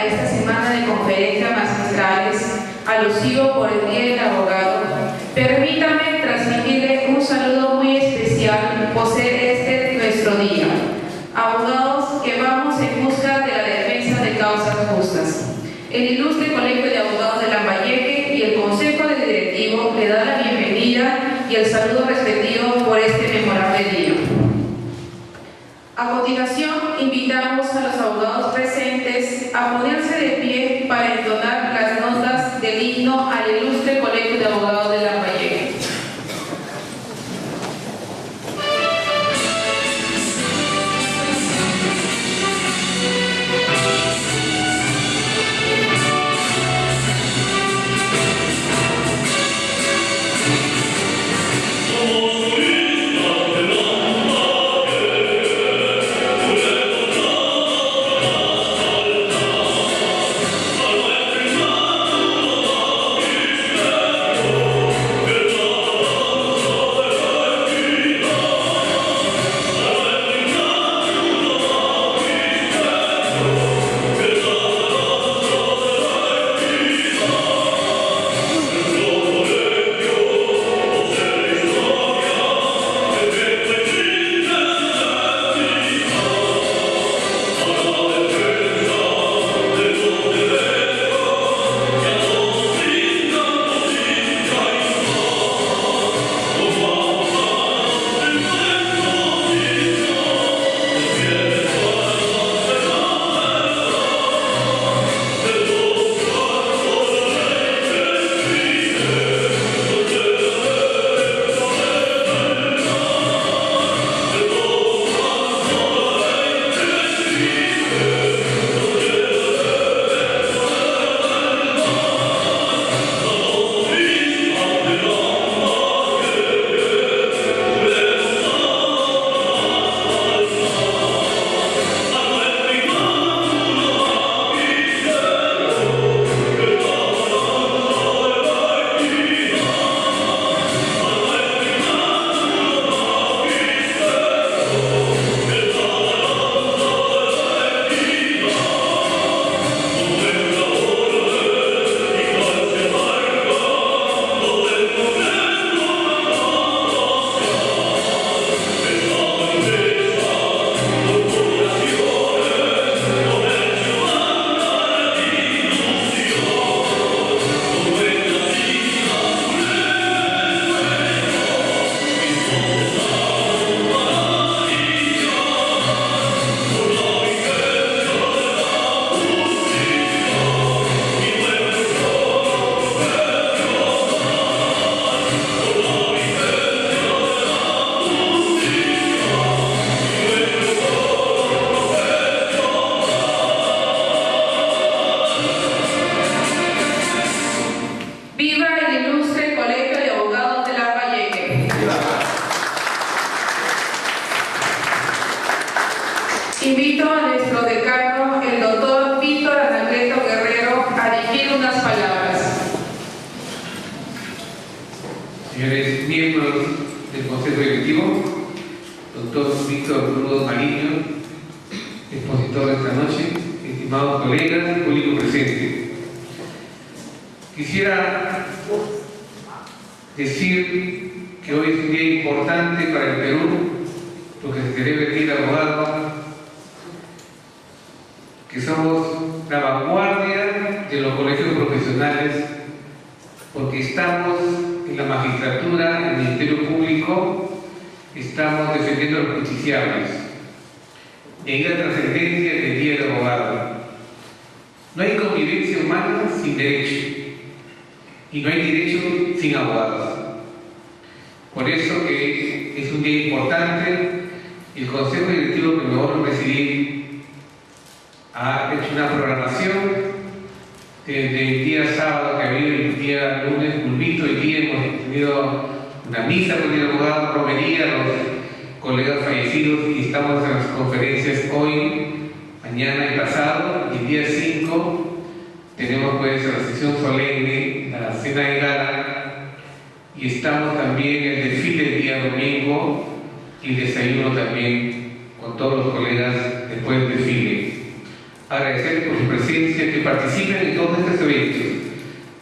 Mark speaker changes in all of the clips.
Speaker 1: para esta semana de conferencias magistrales alusivo por el Día del Abogado, permítame transmitirle un saludo muy especial por ser este nuestro día. Abogados que vamos en busca de la defensa de causas justas. El ilustre Colegio de Abogados de Lambayeque y el Consejo de Directivo le da la bienvenida y el saludo respectivo por este memorable día. A continuación, invitamos a los abogados presentes a ponerse de pie para entonar las notas del himno al ilustre Colegio de Abogados de Lambayeque. Invito a nuestro decano, el doctor Víctor Anacleto Guerrero, a dirigir unas palabras.
Speaker 2: Señores miembros del Consejo Directivo, doctor Víctor Bruno Mariño, expositor de esta noche, estimados colegas y público presente. Quisiera decir que hoy es un día importante para el Perú, porque se debe decir abogado que somos la vanguardia de los colegios profesionales, porque estamos en la magistratura, en el Ministerio Público, estamos defendiendo a los justiciables. De ahí la trascendencia del Día del Abogado. No hay convivencia humana sin derecho, y no hay derecho sin abogados. Por eso que es un día importante. El Consejo Directivo que me voy a presidir ha hecho una programación desde el día sábado que ha habido el día lunes, culmito el día, hemos tenido una misa con el abogado, romería a los colegas fallecidos y estamos en las conferencias hoy, mañana y pasado. Y el día 5 tenemos pues la sesión solemne, la cena de gala, y estamos también en el desfile el día domingo y el desayuno también con todos los colegas después del desfile. agradecerles por su presencia, que participen en todos estos eventos,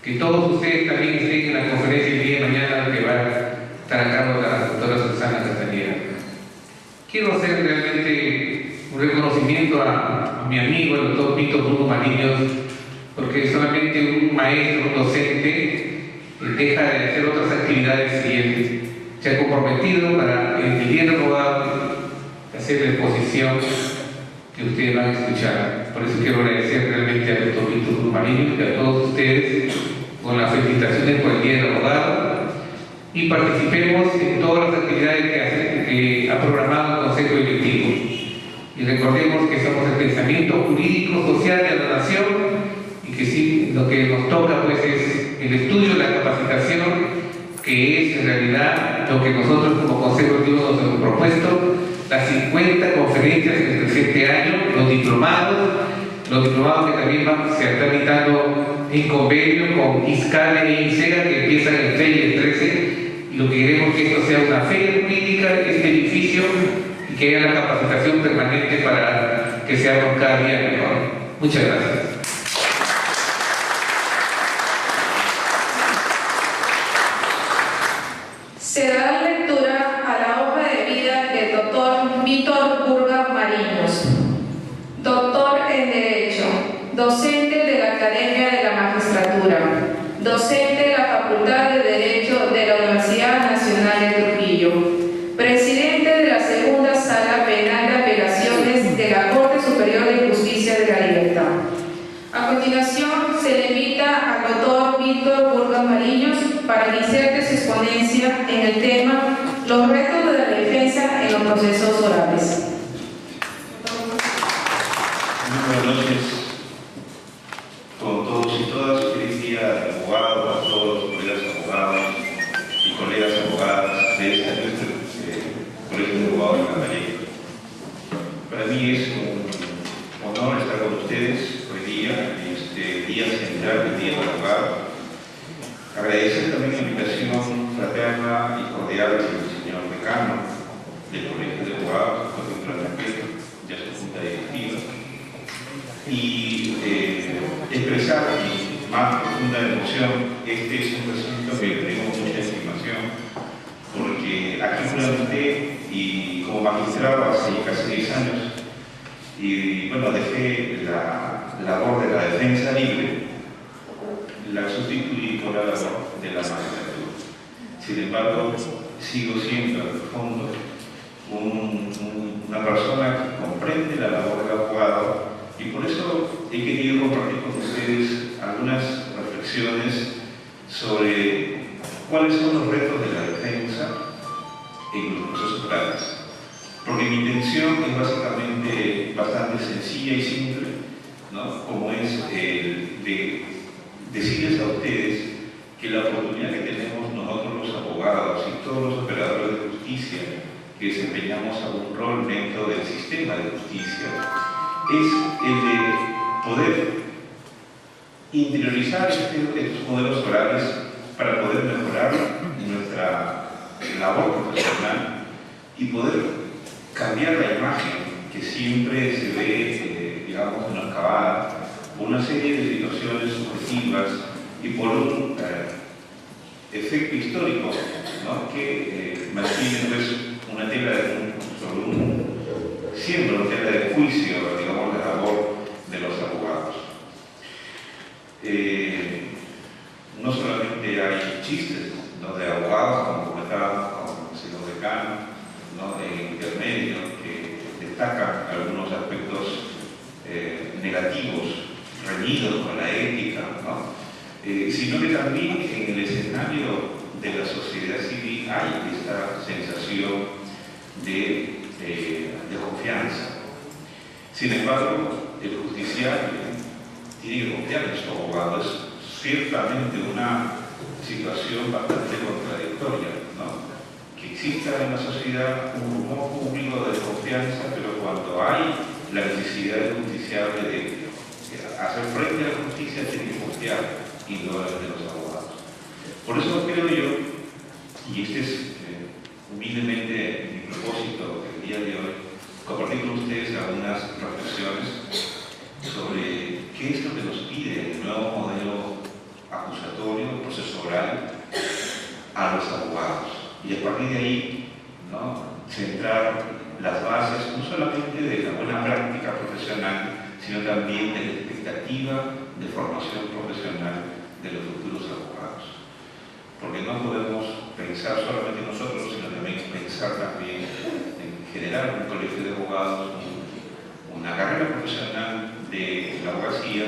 Speaker 2: que todos ustedes también estén en la conferencia el día de mañana que va a estar a cargo de la doctora Susana Castañeda. Quiero hacer realmente un reconocimiento a mi amigo, el doctor Víctor Hugo Mariños, porque solamente un maestro, un docente, deja de hacer otras actividades y él se ha comprometido para el día del abogado hacer la exposición que ustedes van a escuchar. Por eso quiero agradecer realmente al doctor Víctor Hugo Mariños y a todos ustedes con las felicitaciones por el día del abogado, y participemos en todas las actividades que ha programado el Consejo Directivo. Y recordemos que somos el pensamiento jurídico social de la nación y que sí, lo que nos toca pues es el estudio, la capacitación, que es en realidad lo que nosotros como Consejo Directivo nos hemos propuesto, las 50 conferencias en el presente año, los diplomados que también se están tramitando en convenio con ISCALE e INSEGA, que empiezan el 3 y el 13, y lo que queremos es que esto sea una feria jurídica, este edificio, y que haya la capacitación permanente para que seamos cada día mejor. Muchas gracias.
Speaker 1: Se da lectura a la hoja de vida del doctor Víctor Hugo Mariños, doctor en Derecho, docente de la Academia de la Magistratura, docente de la Facultad de Derecho de la Universidad Nacional de Trujillo, presidente de la Segunda Sala Penal de Apelaciones de la Corte Superior de Justicia de la Libertad. A continuación, se le invita al doctor Víctor Hugo Mariños para que inserte su exponencia en el tema Los retos de la defensa en los procesos orales.
Speaker 3: Muy buenas noches con todos y todas. Feliz día de abogado a todos los colegas abogados y colegas abogadas de este Colegio de Abogados de Cataluña. Para mí es un honor estar con ustedes hoy día, en este día central del Día del Abogado. Agradecer también la invitación fraterna y cordial del señor decano del Colegio de Abogados, con un gran respeto de su junta directiva, y expresar mi más profunda emoción. Este es un recinto que tenemos mucha estimación, porque aquí fundamenté y como magistrado hace casi 10 años, y bueno, dejé la labor de la defensa libre, la sustituí por la labor de la magistratura. Sin embargo, sigo siendo en el fondo una persona que comprende la labor del abogado, y por eso he querido compartir con ustedes algunas reflexiones sobre cuáles son los retos de la defensa en los procesos orales. Porque mi intención es básicamente bastante sencilla y simple, ¿no? Como es de decirles a ustedes que la oportunidad que tenemos nosotros los abogados y todos los operadores de justicia que desempeñamos algún rol dentro del sistema de justicia es el de poder interiorizar estos modelos orales para poder mejorar nuestra labor profesional y poder cambiar la imagen que siempre se ve, digamos, menoscabada por una serie de situaciones subjetivas y por un efecto histórico, ¿no? Que mantiene pues, una tela siempre una tela de juicio, digamos, de labor de los abogados. No solamente hay chistes, ¿no?, de abogados, como comentaba con el señor decano, ¿no?, de intermedio, que destacan algunos aspectos negativos, reñidos con la ética, ¿no?, sino que también en el escenario de la sociedad civil hay esta sensación de confianza. Sin embargo, el justiciable tiene que confiar en su abogado. Es ciertamente una situación bastante contradictoria, ¿no?, que exista en la sociedad un rumor público de desconfianza, pero cuando hay la necesidad del justiciable de hacer frente a la justicia, tiene que confiar indudablemente en los abogados. Por eso creo yo, y este es humildemente mi propósito el día de hoy, compartir con ustedes algunas reflexiones sobre qué es lo que nos pide el nuevo modelo acusatorio, proceso oral, a los abogados. Y a partir de ahí, ¿no?, centrar las bases no solamente de la buena práctica profesional, sino también de la expectativa de formación profesional de los futuros abogados. Porque no podemos pensar solamente nosotros, sino también pensar también en generar un colegio de abogados, una carrera profesional de la abogacía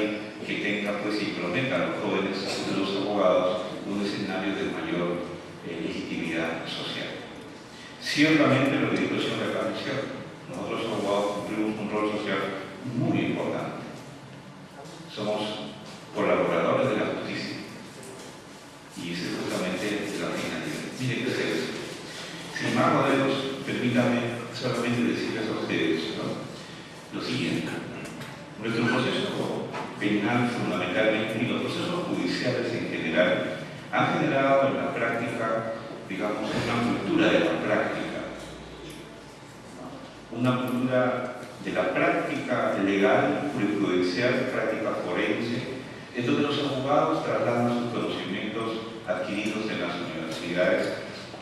Speaker 3: que tenga, pues, y prometa a los jóvenes futuros abogados un escenario de mayor legitimidad social. Ciertamente, lo que dijo el señor acá es cierto. Nosotros los abogados cumplimos un rol social muy importante. Somos colaboradores de la justicia. Y esa es justamente la finalidad. Miren qué es eso. Sin más rodeos, permítanme solamente decirles a ustedes, ¿no?, lo siguiente. Nuestro proceso penal, fundamentalmente, y los procesos judiciales en general, han generado en la práctica, digamos, una cultura de la práctica. Una cultura de la práctica legal, jurisprudencial, práctica forense, en donde los abogados trasladan sus conocimientos adquiridos en las universidades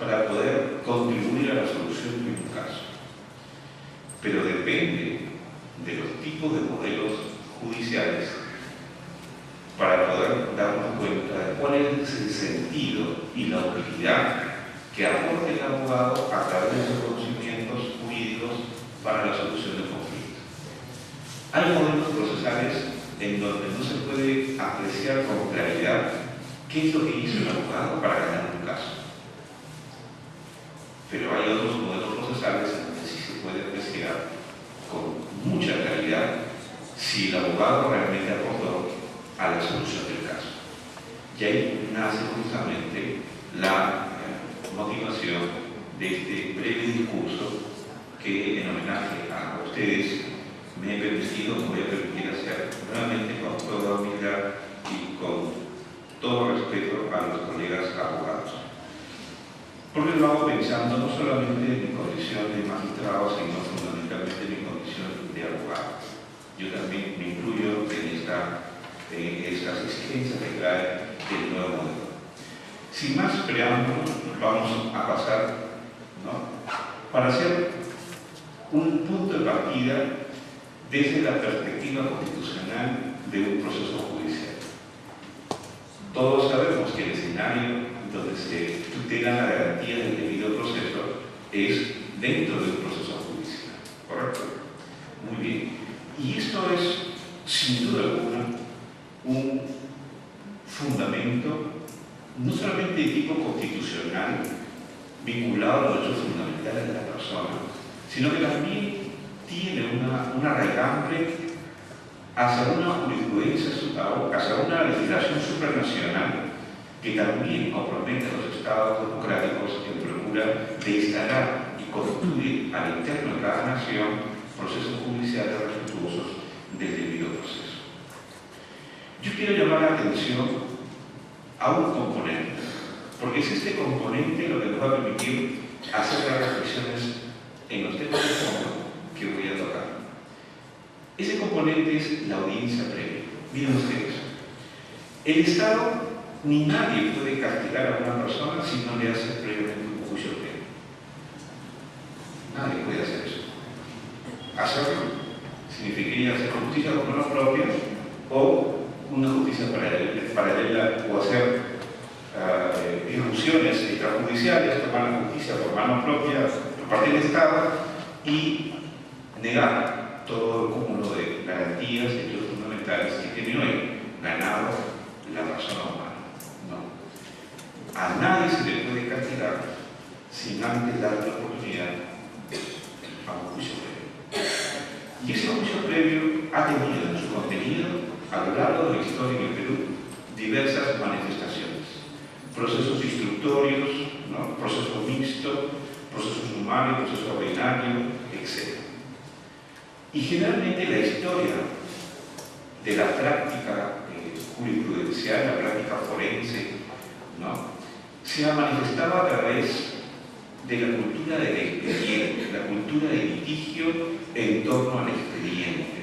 Speaker 3: para poder contribuir a la solución de un caso. Pero depende de los tipos de modelos judiciales para poder darnos cuenta de cuál es el sentido y la utilidad que aporta el abogado a través de sus conocimientos jurídicos para la solución de conflictos. Hay modelos procesales en donde no se puede apreciar con claridad qué es lo que hizo el abogado para ganar un caso. Pero hay otros modelos procesales en donde sí se puede apreciar con mucha claridad si el abogado realmente aportó a la solución del caso. Y ahí nace justamente la motivación de este breve discurso que, en homenaje a ustedes, me he permitido, me voy a permitir hacer nuevamente con toda humildad y con todo respeto a los colegas abogados. Porque lo hago pensando no solamente en mi condición de magistrado, sino fundamentalmente en mi condición de abogado. Yo también me incluyo en estas exigencias que trae el nuevo modelo. Sin más preámbulos, vamos a pasar, ¿no?, para hacer un punto de partida desde la perspectiva constitucional de un proceso judicial. Todos sabemos que el escenario donde se tutela la garantía del debido proceso es dentro de un proceso judicial, ¿correcto? Muy bien. Y esto es, sin duda alguna, un fundamento no solamente de tipo constitucional, vinculado a los derechos fundamentales de la persona, sino que también tiene una raigambre hacia una jurisprudencia, hacia una legislación supranacional que también compromete a los estados democráticos en procura de instalar y construir al interno de cada nación procesos judiciales respetuosos del debido proceso. Yo quiero llamar la atención a un componente, porque es este componente lo que nos va a permitir hacer las reflexiones en los temas de fondo que voy a tocar. Ese componente es la audiencia previa. Miren ustedes, el Estado ni nadie puede castigar a una persona si no le hace previamente un juicio previo. Nadie puede hacer eso. Hacerlo significaría hacer justicia por mano propia o una justicia paralela o hacer irrupciones extrajudiciales, tomar la justicia por mano propia por parte del Estado y negar todo el cúmulo de garantías y derechos fundamentales que tiene hoy ganado la persona humana. No. A nadie se le puede castigar sin antes dar la oportunidad a un juicio previo. Y ese juicio previo ha tenido en su contenido, a lo largo de la historia en el Perú, diversas manifestaciones. Procesos instructorios, ¿no?, proceso mixto, proceso sumario, proceso ordinario, etc. Y generalmente la historia de la práctica jurisprudencial, la práctica forense, ¿no?, se ha manifestado a través de la cultura del expediente, la cultura del litigio en torno al expediente.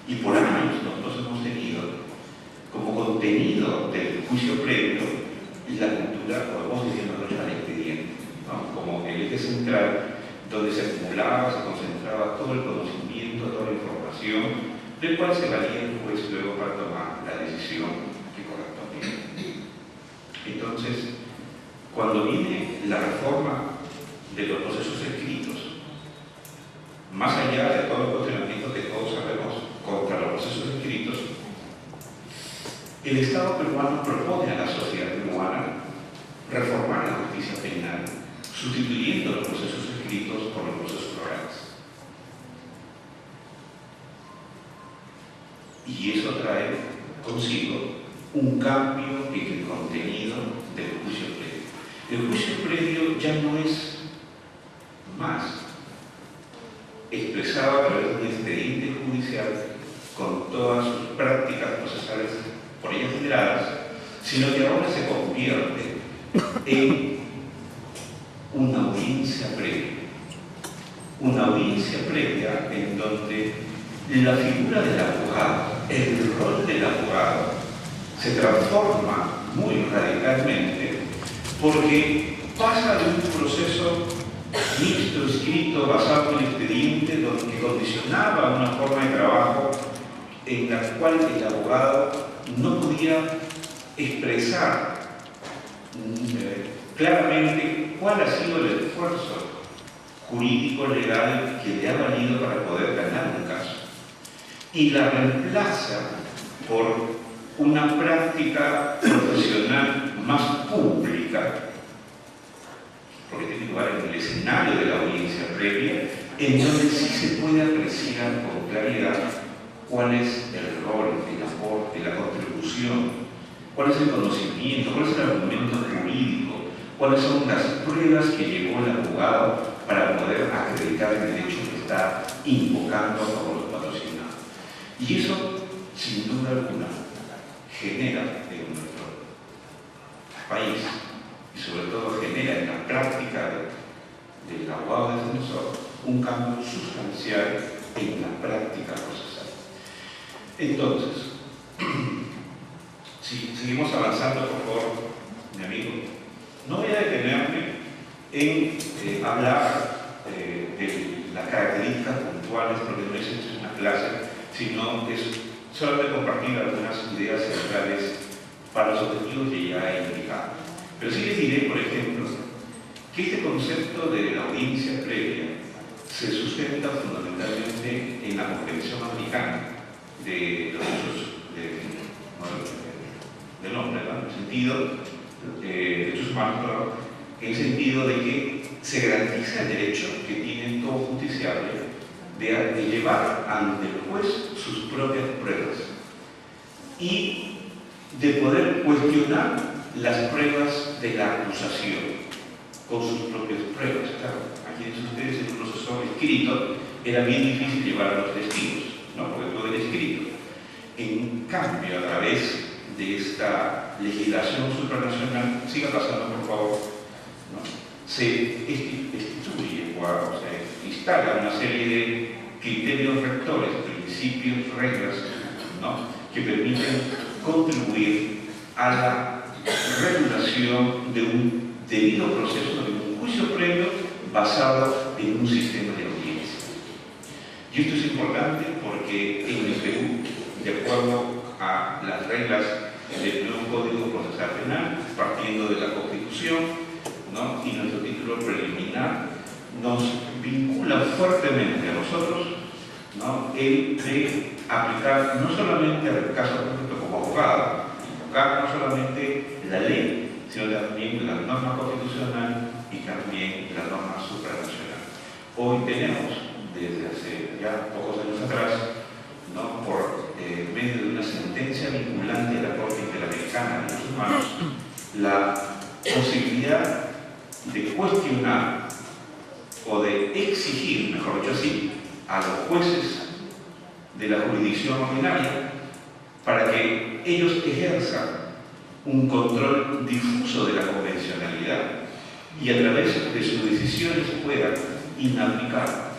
Speaker 3: Y por años nosotros hemos tenido como contenido del juicio previo la cultura, podemos decir nosotros, al expediente, ¿no? Como el eje central donde se acumulaba, se concentraba todo el conocimiento, toda la información, del cual se valía el juez luego para tomar la decisión que correspondía. Entonces, cuando viene la reforma de los procesos escritos, más allá de todos los cuestionamientos que todos sabemos contra los procesos escritos, el Estado peruano propone a la sociedad peruana reformar la justicia penal, sustituyendo los procesos escritos por los procesos orales. Y eso trae consigo un cambio en el contenido del juicio previo. El juicio previo ya no es más expresado a través de un expediente judicial con todas sus prácticas procesales por ellas generadas, sino que ahora se convierte en una audiencia previa. Una audiencia previa en donde la figura del abogado, el rol del abogado, se transforma muy radicalmente porque pasa de un proceso mixto, escrito, basado en el expediente, que condicionaba una forma de trabajo en la cual el abogado no podía expresar claramente cuál ha sido el esfuerzo jurídico legal que le ha valido para poder ganar un caso, y la reemplaza por una práctica profesional más pública, porque tiene lugar en el escenario de la audiencia previa, en donde sí se puede apreciar con claridad cuál es el rol, el aporte, la contribución, cuál es el conocimiento, cuál es el argumento jurídico, cuáles son las pruebas que llevó el abogado para poder acreditar el derecho que está invocando a favor del patrocinado. Y eso, sin duda alguna, genera en nuestro país, y sobre todo genera en la práctica del abogado defensor, un cambio sustancial en la práctica procesal. Entonces, si seguimos avanzando, por favor, mi amigo, no voy a detenerme en hablar de las características puntuales, porque no es una clase, sino es solamente compartir algunas ideas centrales para los objetivos que ya he indicado. Pero sí les diré, por ejemplo, que este concepto de la audiencia previa se sustenta fundamentalmente en la Convención Americana de los Derechos del Hombre, ¿no? En el sentido de derechos humanos, en el sentido de que se garantiza el derecho que tiene todo justiciable de llevar ante el juez sus propias pruebas y de poder cuestionar las pruebas de la acusación con sus propias pruebas. Claro, aquí en ustedes en un proceso escrito era bien difícil llevar a los testigos, ¿no? Porque todo era escrito. En cambio, a través de esta legislación supranacional, siga pasando por favor, ¿no? Se instituye, o se instala una serie de criterios rectores, principios, reglas, ¿no? Que permiten contribuir a la regulación de un debido proceso, de un juicio previo basado en un sistema de audiencia. Y esto es importante porque en el Perú, de acuerdo a las reglas del nuevo Código Procesal Penal, partiendo de la Constitución, ¿no? Y nuestro título preliminar, nos vincula fuertemente a nosotros, ¿no? El de aplicar no solamente al caso concreto como abogado, invocar no solamente la ley, sino también la norma constitucional y también la norma supranacional. Hoy tenemos, desde hace ya pocos años atrás, ¿no? Por medio de una sentencia vinculante de la Corte Interamericana de Derechos Humanos, la posibilidad de cuestionar o de exigir, mejor dicho así, a los jueces de la jurisdicción ordinaria para que ellos ejerzan un control difuso de la convencionalidad y a través de sus decisiones puedan inaplicar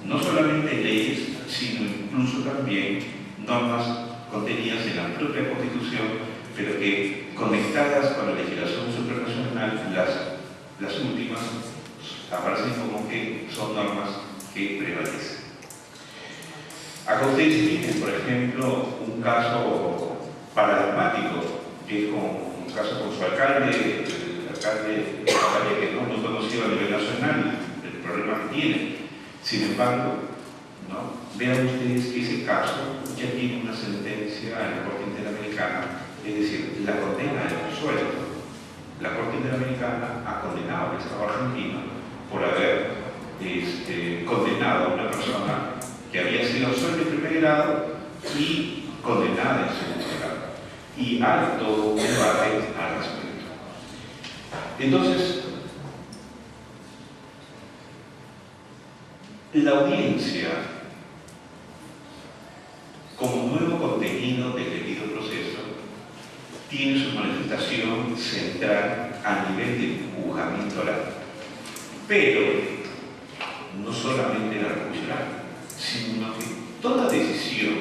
Speaker 3: no solamente leyes, sino incluso también normas contenidas en la propia Constitución, pero que conectadas con la legislación supranacional, las últimas aparecen como que son normas que prevalecen. Acá ustedes tienen, por ejemplo, un caso paradigmático, que es un caso con su alcalde, el alcalde que no es muy conocido a nivel nacional, el problema que tiene. Sin embargo, ¿no? Vean ustedes que ese caso ya tiene una sentencia en la Corte Interamericana, es decir, la condena de absuelto. La Corte Interamericana ha condenado al Estado argentino por haber condenado a una persona que había sido absuelta en primer grado y condenada en segundo grado. Y hay todo un debate al respecto. Entonces, la audiencia, como nuevo contenido del debido proceso, tiene su manifestación central a nivel de juzgamiento oral. Pero no solamente la recurso oral, sino que toda decisión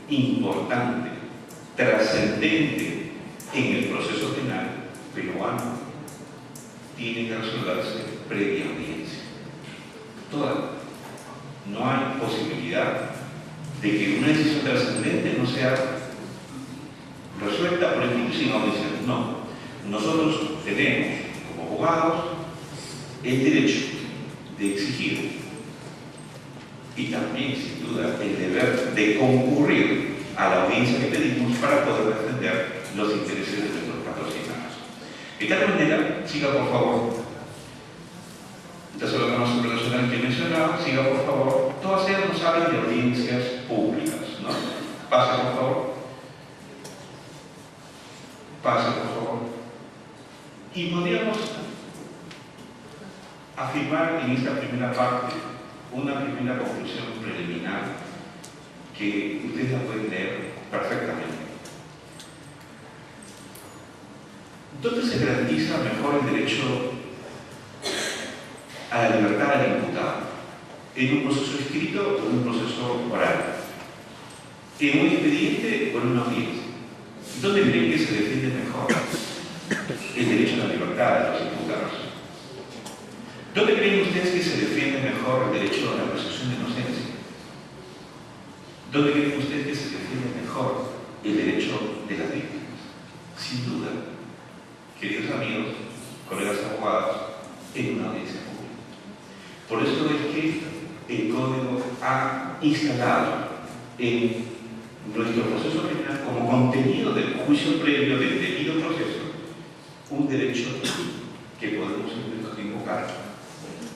Speaker 3: importante, trascendente en el proceso penal peruano, tiene que resolverse previa audiencia. Toda. No hay posibilidad de que una decisión trascendente no sea resuelta por el sin audiencia. No. Nosotros tenemos, como abogados, el derecho de exigir y también, sin duda, el deber de concurrir a la audiencia que pedimos para poder defender los intereses de nuestros patrocinados. De tal manera, siga por favor. Entonces, lo que más supranacional que mencionaba, siga por favor. Todas ellas nos hablan de audiencias públicas, ¿no? Pase por favor. Pase por favor. Y podríamos afirmar en esta primera parte una primera conclusión preliminar que ustedes la pueden leer perfectamente. ¿Dónde se garantiza mejor el derecho a la libertad del imputado? ¿En un proceso escrito o en un proceso oral? ¿En un expediente o en una audiencia? ¿Dónde creen que se defiende mejor el derecho a la libertad de los imputados? ¿Dónde creen ustedes que se defiende mejor el derecho a la presunción de inocencia? ¿Dónde creen ustedes que se defiende mejor el derecho de las víctimas? Sin duda, queridos amigos, colegas abogados, en una audiencia pública. Por eso es que el Código ha instalado en nuestro proceso penal, como contenido del juicio previo del debido proceso, un derecho que podemos invocar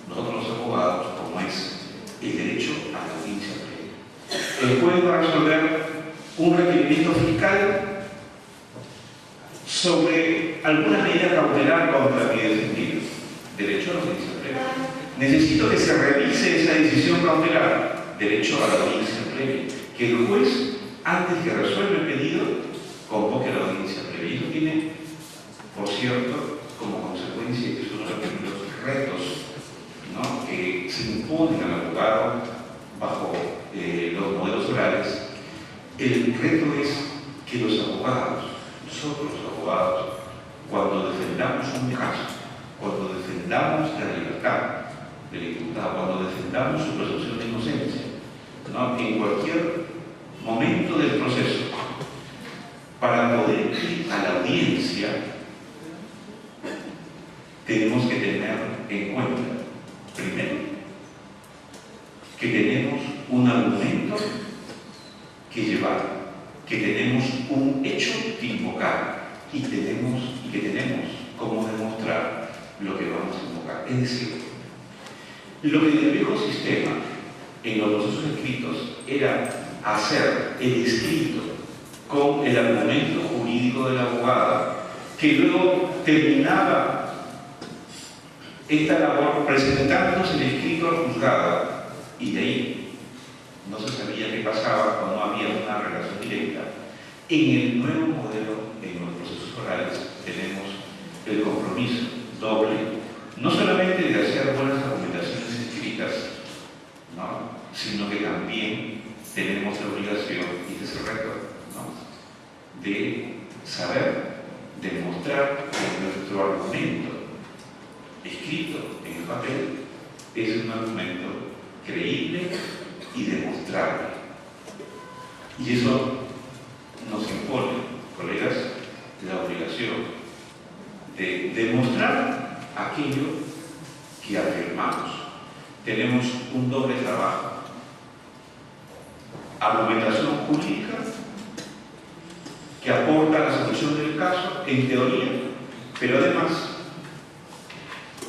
Speaker 3: nosotros los abogados, como es el derecho a la audiencia previa. El juez va a resolver un requerimiento fiscal sobre alguna medida cautelar contra mi defendido. Derecho a la audiencia previa. Necesito que se revise esa decisión cautelar. Derecho a la audiencia previa. Que el juez, antes que resuelva el pedido, convoque a la audiencia previa. Y eso tiene, por cierto, como consecuencia, que es uno de los retos, ¿no?, que se imponen al abogado bajo los modelos orales. El reto es que los abogados, nosotros los abogados, cuando defendamos un caso, cuando defendamos la libertad del imputado, cuando defendamos su presunción de inocencia, ¿no?, en cualquier momento del proceso, para poder ir a la audiencia, tenemos que tener en cuenta, primero, que tenemos un argumento que llevar, que tenemos un hecho que invocar y que tenemos cómo demostrar lo que vamos a invocar. Es decir, lo que en el viejo sistema, en los procesos escritos, era hacer el escrito con el argumento jurídico del abogado, que luego terminaba esta labor presentándose el escrito al juzgado, y de ahí no se sabía qué pasaba o no había una relación directa. En el nuevo modelo, en los procesos orales, tenemos el compromiso doble, no solamente de hacer buenas argumentaciones escritas, ¿no?, sino que también tenemos la obligación, y este es el reto, ¿no?, de saber demostrar que nuestro argumento escrito en el papel es un argumento creíble y demostrable. Y eso nos impone, colegas, la obligación de demostrar aquello que afirmamos. Tenemos un doble trabajo: argumentación jurídica, que aporta la solución del caso en teoría, pero además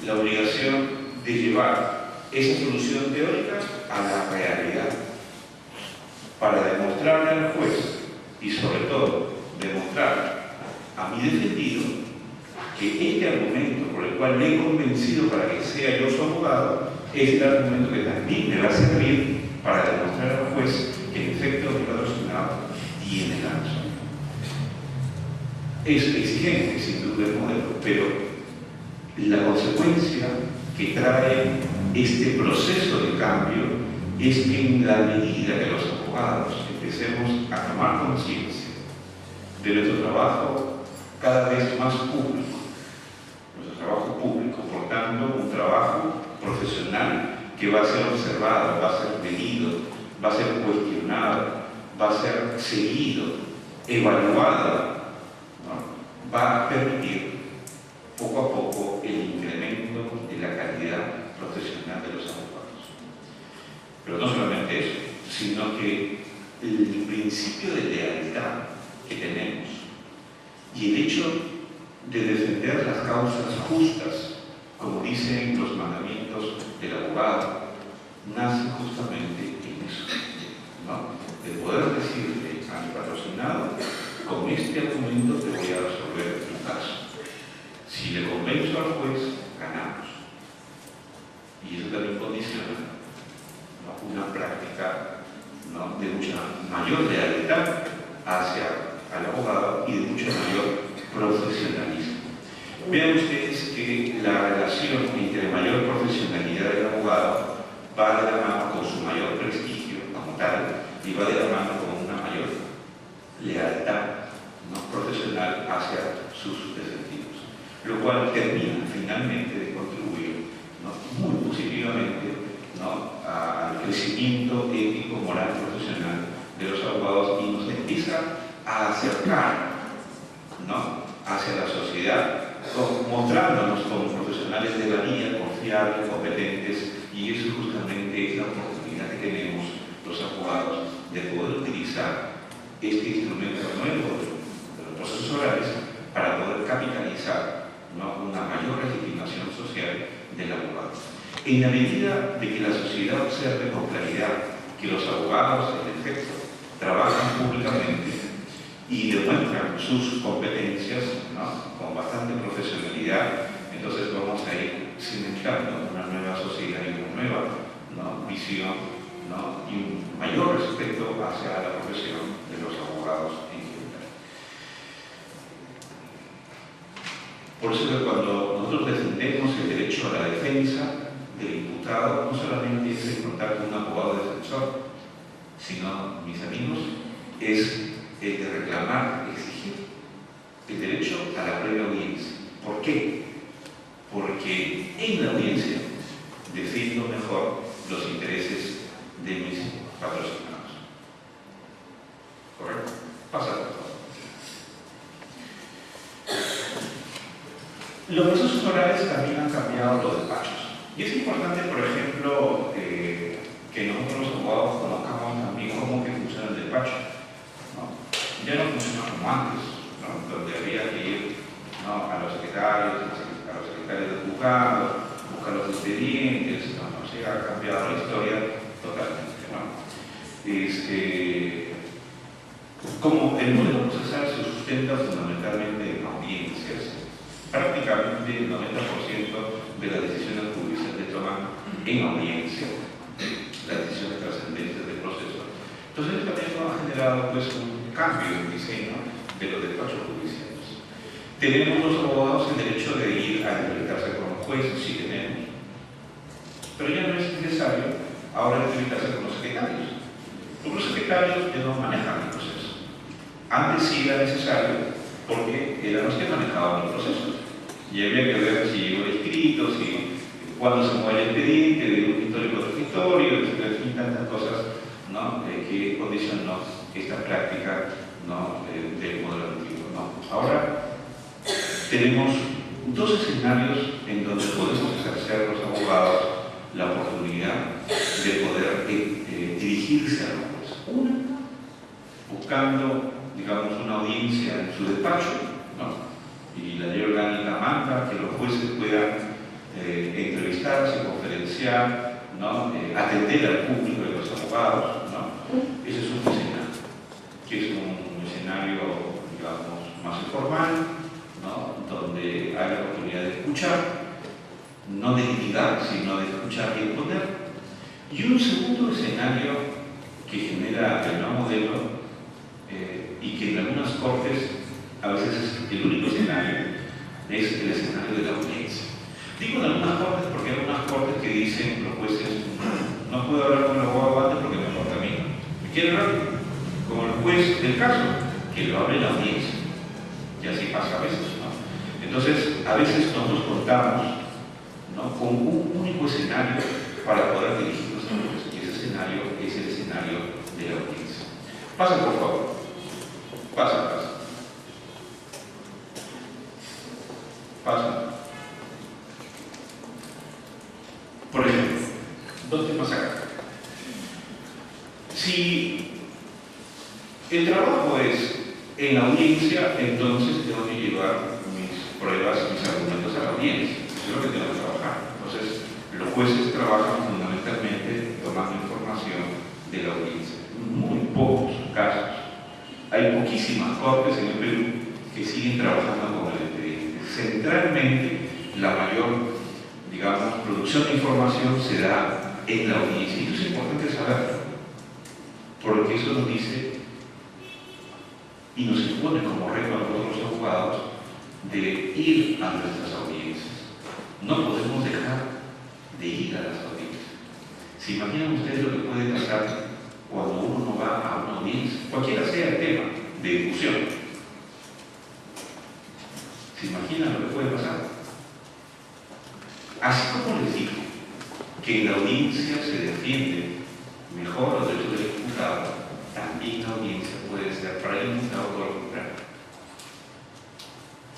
Speaker 3: la obligación de llevar esa solución teórica a la realidad, para demostrarle al juez y sobre todo demostrar a mi defendido que este argumento por el cual me he convencido para que sea yo su abogado es el argumento que también me va a servir para demostrar al juez que en efecto el patrocinado tiene la razón. Es exigente sin duda el modelo, pero la consecuencia que trae este proceso de cambio es que en la medida que los abogados empecemos a tomar conciencia de nuestro trabajo cada vez más público, nuestro trabajo público, por tanto, un trabajo profesional que va a ser observado, va a ser medido, va a ser cuestionado, va a ser seguido, evaluado, ¿no?, va a permitir poco a poco el incremento de la calidad profesional de los abogados. Pero no solamente eso, sino que el principio de lealtad que tenemos y el hecho de defender las causas justas, como dicen los mandamientos del abogado, nace justamente en eso, ¿no?, de poder decirle a mi patrocinado: con este argumento te voy a resolver tu caso. Si le convenzo al juez, ganamos. Y eso también condiciona, ¿no?, una práctica, ¿no?, de mucha mayor lealtad hacia el abogado y de mucho mayor profesionalismo. Vean ustedes que la relación entre mayor profesionalidad del abogado va de la mano con su mayor prestigio como tal y va de la mano con una mayor lealtad, ¿no?, profesional hacia sus defendidos, lo cual termina finalmente de contribuir, ¿no?, muy positivamente, ¿no?, al crecimiento ético, moral, profesional de los abogados y nos empieza a acercar, ¿no?, hacia la sociedad, mostrándonos como profesionales de la vía, confiables, competentes, y eso justamente es la oportunidad que tenemos los abogados de poder utilizar este instrumento nuevo de los procesos orales para poder capitalizar, ¿no?, una mayor legitimación social del abogado. En la medida de que la sociedad observe con claridad que los abogados, en efecto, trabajan públicamente y demuestran sus competencias, ¿no?, con bastante profesionalidad, entonces vamos a ir cimentando una nueva sociedad y una nueva, ¿no?, visión, ¿no?, y un mayor respeto hacia la profesión de los abogados en general. Por eso que cuando nosotros defendemos el derecho a la defensa del imputado, no solamente es encontrar con un abogado defensor, sino, mis amigos, es el de reclamar, exigir el derecho a la previa audiencia. ¿Por qué? Porque en la audiencia defiendo mejor los intereses de mis patrocinados. ¿Correcto? Pasa, por favor. Los procesos orales también han cambiado los despachos. Y es importante, por ejemplo, que nosotros los abogados conozcamos también cómo que funciona el despacho, ¿no? Ya no funciona como antes, ¿no?, donde había que ir, ¿no?, a los secretarios del juzgado, buscar los expedientes, ¿no? O sea, ha cambiado la historia totalmente, ¿no? Como el modelo procesal se sustenta fundamentalmente en audiencias, prácticamente el 90% de las decisiones judiciales se toman en audiencia, las decisiones trascendentes del proceso. Entonces también ha generado pues un cambio en el diseño de los despachos judiciales. Tenemos los abogados el derecho de ir a entrevistarse con los jueces, sí tenemos, pero ya no es necesario ahora entrevistarse con los secretarios. Porque los secretarios ya no manejan el proceso. Antes sí era necesario, porque eran los que manejaban los procesos. Y había que ver si llegó el escrito, si cuándo se mueve el expediente, de un histórico a otro escritorio, etcétera, y tantas cosas, ¿no? Que condicionó esta práctica, ¿no? Del modelo antiguo, ¿no? Ahora tenemos dos escenarios en donde podemos ejercer los abogados la oportunidad de poder dirigirse a los jueces. Una, buscando, digamos, una audiencia en su despacho, ¿no? Y la ley orgánica manda que los jueces puedan entrevistarse, conferenciar, ¿no? Atender al público de los abogados, ¿no? Ese es un escenario, que es un escenario, digamos, más informal, ¿no? Donde hay la oportunidad de escuchar, no de litigar, sino de escuchar y exponer. Y un segundo escenario que genera el nuevo modelo y que en algunas cortes a veces es el único escenario, es el escenario de la audiencia. Digo en algunas cortes porque hay algunas cortes que dicen los jueces no puedo hablar con el abogado antes porque me contamina. ¿Quiere hablar? Como el juez del caso, que lo hable la audiencia. Y así pasa a veces, ¿no? Entonces, a veces nosotros contamos, ¿no? Con un único escenario para poder dirigirnos a los jueces. Y ese escenario es el escenario de la audiencia. Pasa, por favor. Pasa. Pasa. Por ejemplo, dos temas acá. Si el trabajo es en la audiencia, entonces tengo que llevar mis pruebas, mis argumentos a la audiencia. Eso es lo que tengo que trabajar. Entonces, los jueces trabajan fundamentalmente tomando información de la audiencia. Muy pocos casos. Hay poquísimas cortes en el Perú que siguen trabajando con el expediente. Centralmente, la mayor, digamos, producción de información se da en la audiencia. Y esto es importante saberlo, porque eso nos dice y nos impone como reto a todos los abogados de ir a nuestras audiencias. No podemos dejar de ir a las audiencias. ¿Se imaginan ustedes lo que puede pasar cuando uno no va a una audiencia? Cualquiera sea el tema de discusión. ¿Se imaginan lo que puede pasar? Así como les digo que en la audiencia se defiende mejor los derechos del imputado, también la audiencia puede ser para el imputado todo lo contrario.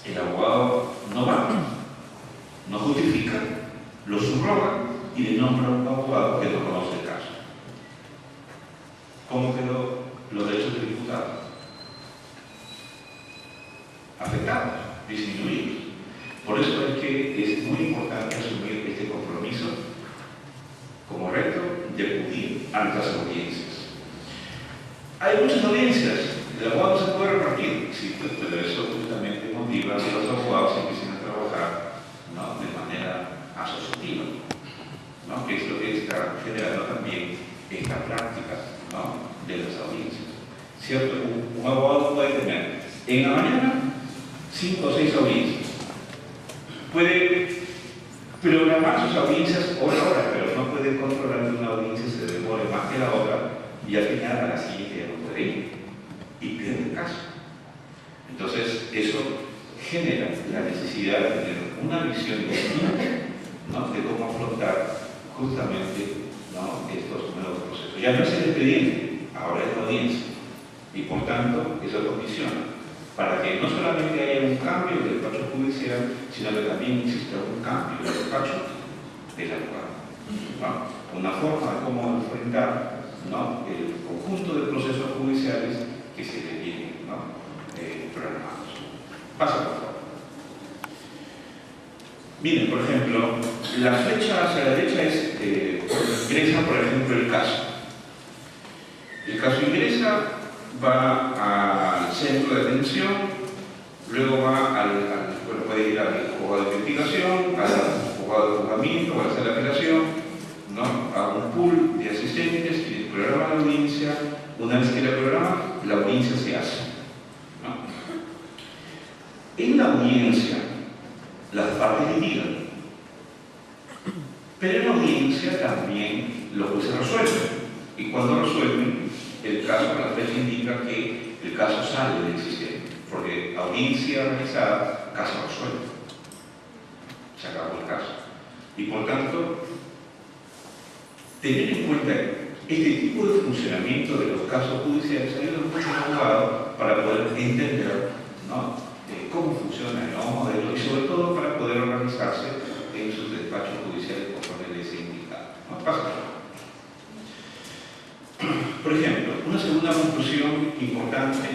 Speaker 3: El abogado no va, no justifica, lo subroga y le nombra a un abogado que no conoce el caso. ¿Cómo quedó los derechos del imputado? Afectados, disminuidos. Por eso es que es muy importante asumir este compromiso como reto de acudir a nuestras audiencias. Hay muchas audiencias, el abogado se puede repartir, sí, pero eso justamente motiva a que los abogados empiecen a trabajar, ¿no? De manera asociativa, ¿no? Que es lo que está generando también esta práctica, ¿no? De las audiencias. ¿Cierto? Un abogado puede tener en la mañana 5 o 6 audiencias. Puede programar sus audiencias hora a hora, pero no puede controlar que una audiencia se demore más que la otra y al final a la siguiente ya no puede ir y pierde el caso. Entonces, eso genera la necesidad de tener una visión distinta, ¿no? De cómo afrontar justamente, ¿no? Estos nuevos procesos. Ya no es el expediente, ahora es la audiencia. Y por tanto, eso condiciona para que no solamente haya un cambio del despacho judicial, sino que también exista un cambio del despacho del abogado, ¿no? Una forma de cómo enfrentar, ¿no? El conjunto de procesos judiciales que se le tienen, ¿no? Programados. Pasa, por favor. Miren, por ejemplo, la flecha hacia la derecha es ingresa, por ejemplo, el caso. El caso ingresa, va al centro de atención, luego va bueno, puede ir al juzgado de investigación, al juzgado de juzgamiento, a la sala de apelación, ¿no? A un pool de asistentes que programa la audiencia. Una vez que la programa, la audiencia se hace, ¿no? En la audiencia, las partes litigan, pero en la audiencia también los jueces resuelven, y cuando resuelven, el caso a la fecha indica que el caso sale del sistema, porque audiencia realizada, caso resuelto. Se acabó el caso. Y por tanto, tener en cuenta este tipo de funcionamiento de los casos judiciales ayuda mucho al abogado para poder entender, ¿no?, cómo funciona el nuevo modelo y sobre todo para poder organizarse en sus despachos judiciales conforme les he indicado. ¿No? Pasa. Por ejemplo, una segunda conclusión importante,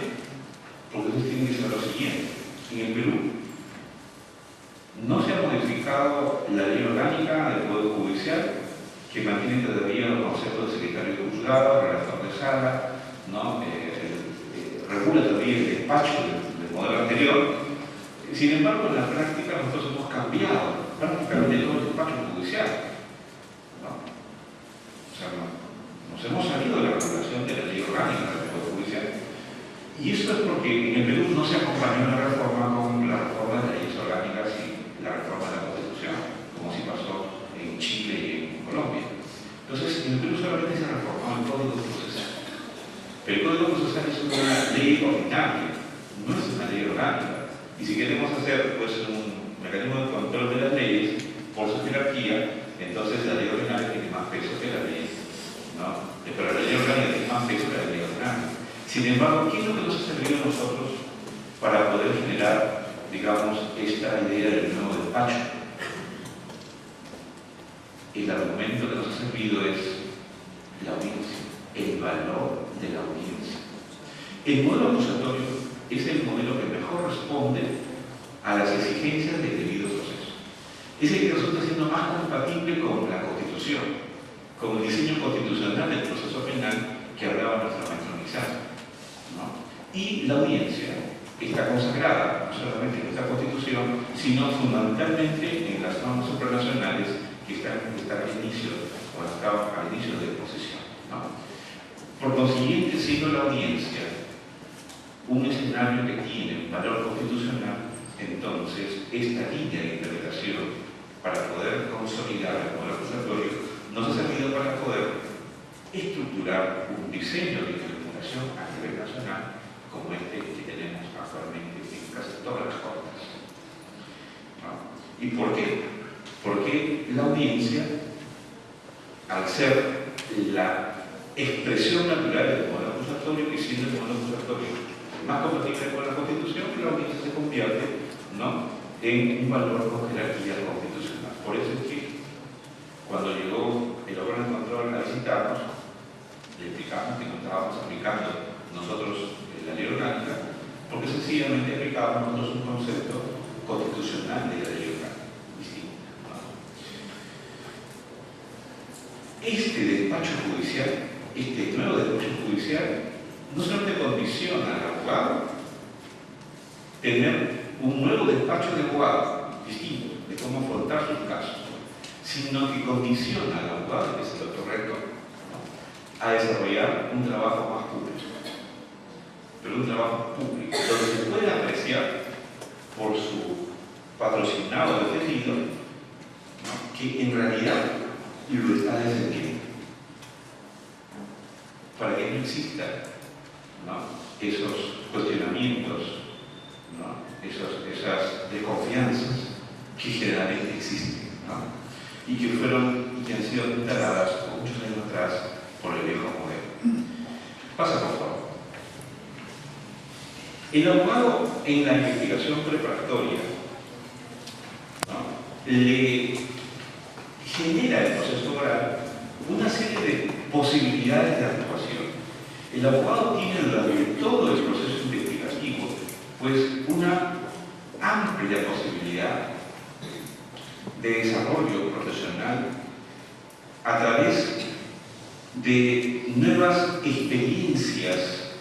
Speaker 3: porque ustedes tienen que saber lo siguiente: en el Perú no se ha modificado la ley orgánica del Poder Judicial, que mantiene todavía los conceptos de secretario de juzgado, relator de sala, ¿no? Regula todavía el despacho del modelo anterior. Sin embargo, en la práctica nosotros hemos cambiado prácticamente todo el despacho judicial, ¿no? O sea, nos hemos salido de la regulación de la ley orgánica del Poder Judicial. Y eso es porque en el Perú no se acompañó la reforma con la reforma de las leyes orgánicas y la reforma de la Constitución, como sí pasó en Chile y en Colombia. Entonces, en el Perú solamente se reformó el Código Procesal. Pero el Código Procesal es una ley ordinaria, no es una ley orgánica. Y si queremos hacer pues, un mecanismo de control de las leyes por su jerarquía, entonces la ley ordinaria tiene más peso que la ley, ¿no? Pero la ley orgánica tiene más peso que la ley ordinaria. Sin embargo, ¿qué es lo que nos ha servido a nosotros para poder generar, digamos, esta idea del nuevo despacho? El argumento que nos ha servido es la audiencia, el valor de la audiencia. El modelo acusatorio es el modelo que mejor responde a las exigencias del debido proceso. Es el que resulta siendo más compatible con la Constitución, con el diseño constitucional del proceso penal que hablaba nuestro maestro Nizar, ¿no? Y la audiencia está consagrada no solamente en nuestra Constitución, sino fundamentalmente en las normas supranacionales que están al inicio o al inicio de posesión, ¿no? Por consiguiente, siendo la audiencia un escenario que tiene un valor constitucional, entonces esta línea de interpretación para poder consolidar el modelo acusatorio nos ha servido para poder estructurar un diseño de interpretación a nivel nacional como este que tenemos actualmente en casi todas las cortes, ¿no? ¿Y por qué? Porque la audiencia, al ser la expresión natural del modelo acusatorio, y siendo el modelo acusatorio más compatible con la Constitución, la audiencia se convierte, ¿no?, en un valor con jerarquía constitucional. Por eso es que cuando llegó el órgano de control a visitarnos, le explicamos que no estábamos aplicando nosotros la ley orgánica, porque sencillamente aplicábamos nosotros un concepto constitucional de la ley orgánica distinto, ¿no? Este despacho judicial, este nuevo despacho judicial, no solamente condiciona al abogado tener un nuevo despacho de abogado distinto de cómo afrontar sus casos, sino que condiciona al abogado, que es el otro reto, ¿no?, a desarrollar un trabajo más público, pero un trabajo público, donde se puede apreciar por su patrocinado defendido, ¿no?, que en realidad lo está defendiendo, para que no exista, ¿no?, esos cuestionamientos, ¿no?, esas desconfianzas que generalmente existen, ¿no?, y que han sido instaladas por muchos años atrás por el viejo modelo. Pasa, por favor. El abogado en la investigación preparatoria, ¿no?, le genera el proceso oral una serie de posibilidades de actuación. El abogado tiene durante todo el proceso investigativo pues una amplia posibilidad de desarrollo profesional a través de nuevas experiencias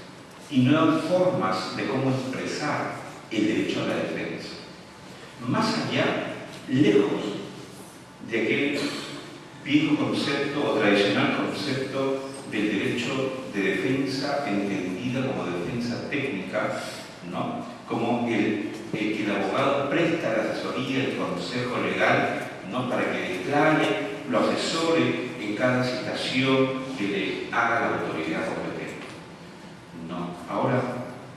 Speaker 3: y nuevas formas de cómo expresar el derecho a la defensa. Más allá, lejos de aquel viejo concepto o tradicional concepto del derecho de defensa entendida como defensa técnica, ¿no?, como el que el abogado presta la asesoría, el consejo legal, ¿no?, para que declare, lo asesore en cada citación que le haga la autoridad competente.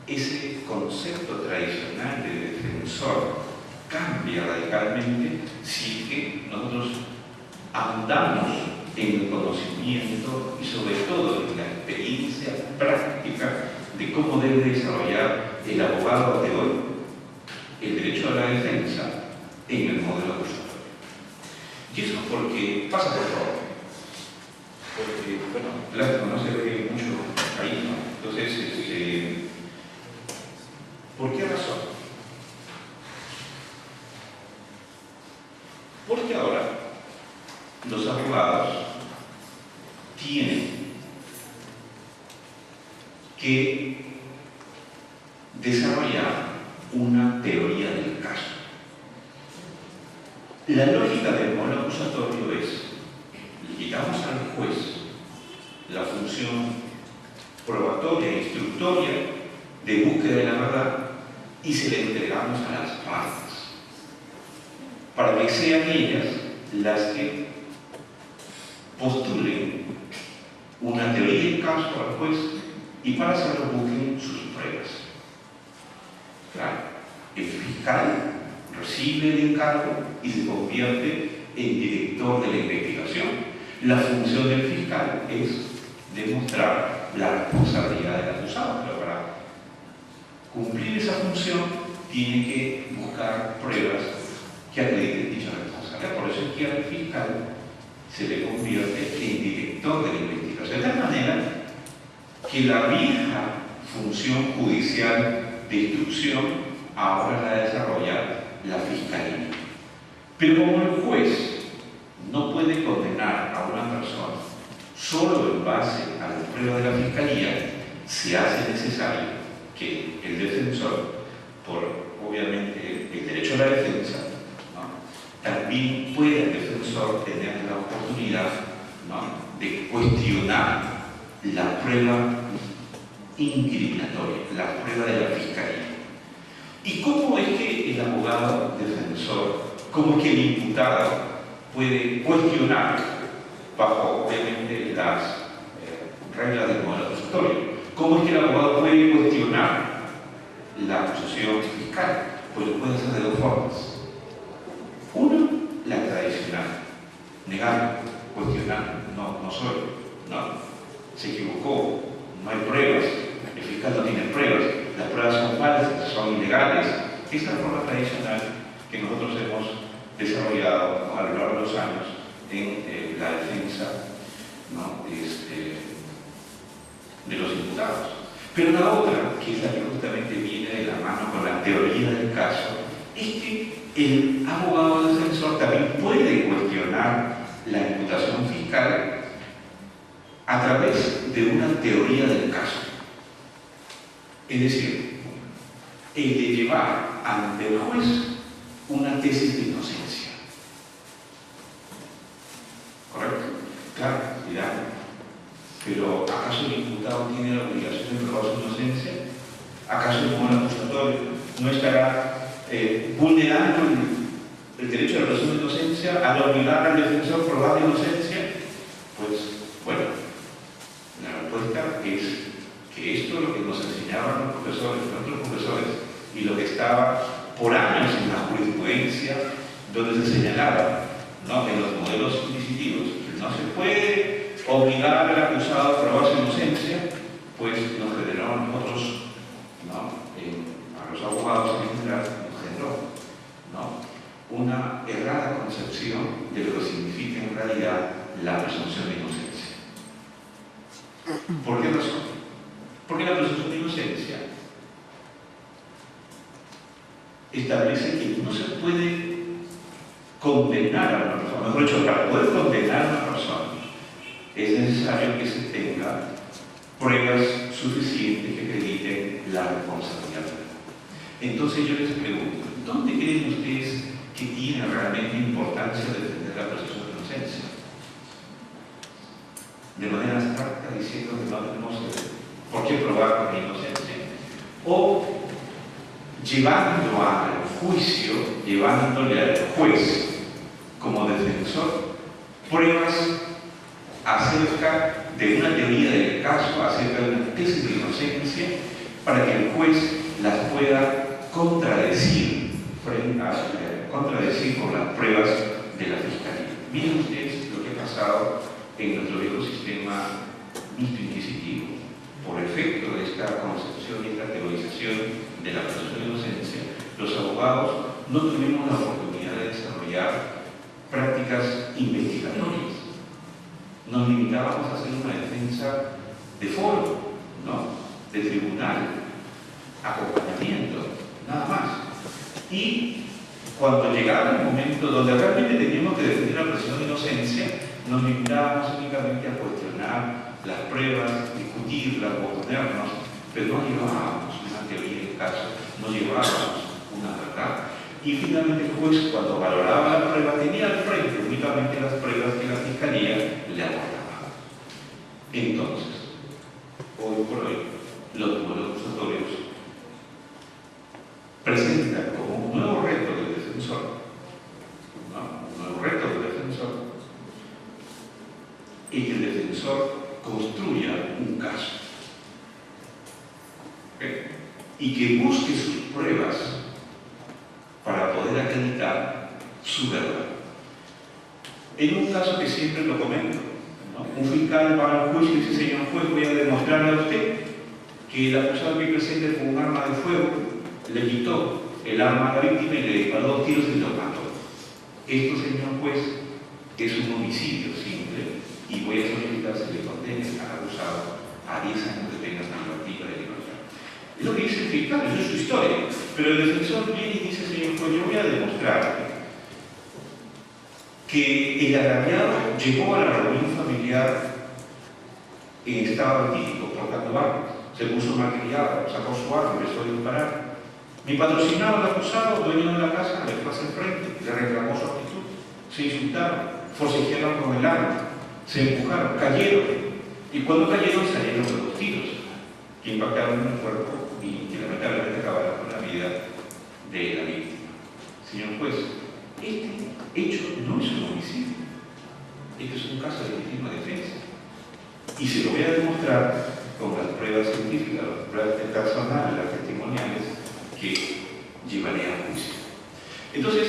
Speaker 3: ese concepto tradicional de defensor cambia radicalmente si que nosotros andamos en el conocimiento y sobre todo en la experiencia práctica de cómo debe desarrollar el abogado de hoy el derecho a la defensa en el modelo acusatorio. Y eso porque pasa por favor. Porque, bueno, lástima, no se ve mucho ahí, ¿no? Entonces, ¿por qué razón? Porque ahora los abogados tienen que desarrollar una teoría del caso. La lógica del modelo acusatorio es: le quitamos al juez la función probatoria e instructoria de búsqueda de la verdad y se le entregamos a las partes para que sean ellas las que postulen una teoría del caso al juez y para hacerlo busquen sus pruebas. Claro, el fiscal recibe el encargo y se convierte en director de la investigación. La función del fiscal es demostrar la responsabilidad del acusado, pero para cumplir esa función tiene que buscar pruebas que acrediten dicha responsabilidad. Por eso es que al fiscal se le convierte en director de la investigación, de tal manera que la vieja función judicial de instrucción ahora la desarrolla la fiscalía. Pero como el juez no puede condenar a una persona solo en base a las pruebas de la fiscalía, se hace necesario que el defensor, por obviamente el derecho a la defensa, ¿no?, también pueda el defensor tener la oportunidad, ¿no?, de cuestionar la prueba incriminatoria, la prueba de la fiscalía. ¿Y cómo es que el abogado defensor, cómo es que el imputado puede cuestionar, bajo obviamente las reglas del modelo acusatorio, cómo es que el abogado puede cuestionar la acusación fiscal? Pues lo puede hacer de dos formas. Una, la tradicional, negar, cuestionar, no soy, no, se equivocó, no hay pruebas, el fiscal no tiene pruebas, las pruebas son falsas, son ilegales. Esa es la forma tradicional que nosotros hemos desarrollado, ¿no?, a lo largo de los años en la defensa, ¿no?, de los imputados. Pero la otra, que es la que justamente viene de la mano con la teoría del caso, es que el abogado defensor también puede cuestionar la imputación fiscal a través de una teoría del caso. Es decir, el de llevar ante el juez una tesis de inocencia. ¿Correcto? Claro, dirán, pero ¿acaso el imputado tiene la obligación de probar su inocencia? ¿Acaso el modelo acusatorio no estará vulnerando el derecho de la presunción de inocencia al obligar al defensor a probar la inocencia? Pues, bueno, la respuesta es que esto es lo que nos enseñaban los profesores, nuestros profesores, y lo que estaba por años en la jurisprudencia, donde se señalaba, ¿no?, en los modelos inquisitivos, que no se puede obligar al acusado a probar su inocencia, pues nos generó a nosotros, ¿no?, a los abogados en general, nos generó, ¿no?, una errada concepción de lo que significa en realidad la presunción de inocencia. ¿Por qué razón? Porque la presunción de inocencia establece que no se puede condenar a una persona. Mejor dicho, para poder condenar a una persona es necesario que se tenga pruebas suficientes que acrediten la responsabilidad. Entonces yo les pregunto, ¿dónde creen ustedes que tiene realmente importancia defender la presunción de inocencia? De manera abstracta, diciendo que no tenemos por qué probar con la inocencia, o llevando al juicio, llevándole al juez como defensor pruebas acerca de una teoría del caso, acerca de una tesis de inocencia para que el juez las pueda contradecir con las pruebas de la Fiscalía. Miren ustedes lo que ha pasado en nuestro viejo sistema mixto inquisitivo. Por efecto de esta concepción y esta teorización de la presunción de inocencia, los abogados no tuvimos la oportunidad de desarrollar prácticas investigatorias. Nos limitábamos a hacer una defensa de foro, ¿no?, de tribunal, acompañamiento, nada más. Y cuando llegaba el momento donde realmente teníamos que defender la presunción de inocencia, nos limitábamos únicamente a cuestionar las pruebas, discutirlas, oponernos, pero no llevábamos una teoría del caso, no llevábamos una verdad. Y finalmente el juez, cuando valoraba la prueba, tenía al frente únicamente las pruebas que la Fiscalía le aportaba. Entonces, hoy por hoy, los tribunales acusatorios presentan como un nuevo reto del defensor, ¿no?, un nuevo reto del defensor, y que el defensor construya un caso, ¿okay?, y que busque sus pruebas para poder acreditar su verdad. En un caso que siempre lo comento, ¿no?, un fiscal va al juez y dice: señor juez, voy a demostrarle a usted que el acusado aquí presente con un arma de fuego le quitó el arma a la víctima y le disparó 2 tiros y lo mató. Esto, señor juez, es un homicidio simple y voy a solicitar que le condene al acusado a 10 años de pena privativa de libertad. Es lo que dice el fiscal, eso es su historia. Pero el defensor viene y dice: señor juez, yo voy a demostrar que el agraviado llegó a la reunión familiar en estado etílico, portando armas, se puso malcriado, sacó su arma, empezó a disparar. Mi patrocinado, el acusado, dueño de la casa, le fue hacia el frente, le reclamó su actitud, se insultaron, forcejearon con el arma, se empujaron, cayeron, y cuando cayeron salieron los 2 tiros que impactaron en el cuerpo y que lamentablemente acabaron con la vida de la víctima. Señor juez, este hecho no es un homicidio, este es un caso de legítima defensa, y se lo voy a demostrar con las pruebas científicas, las pruebas personales, las testimoniales que llevaré a juicio. Entonces,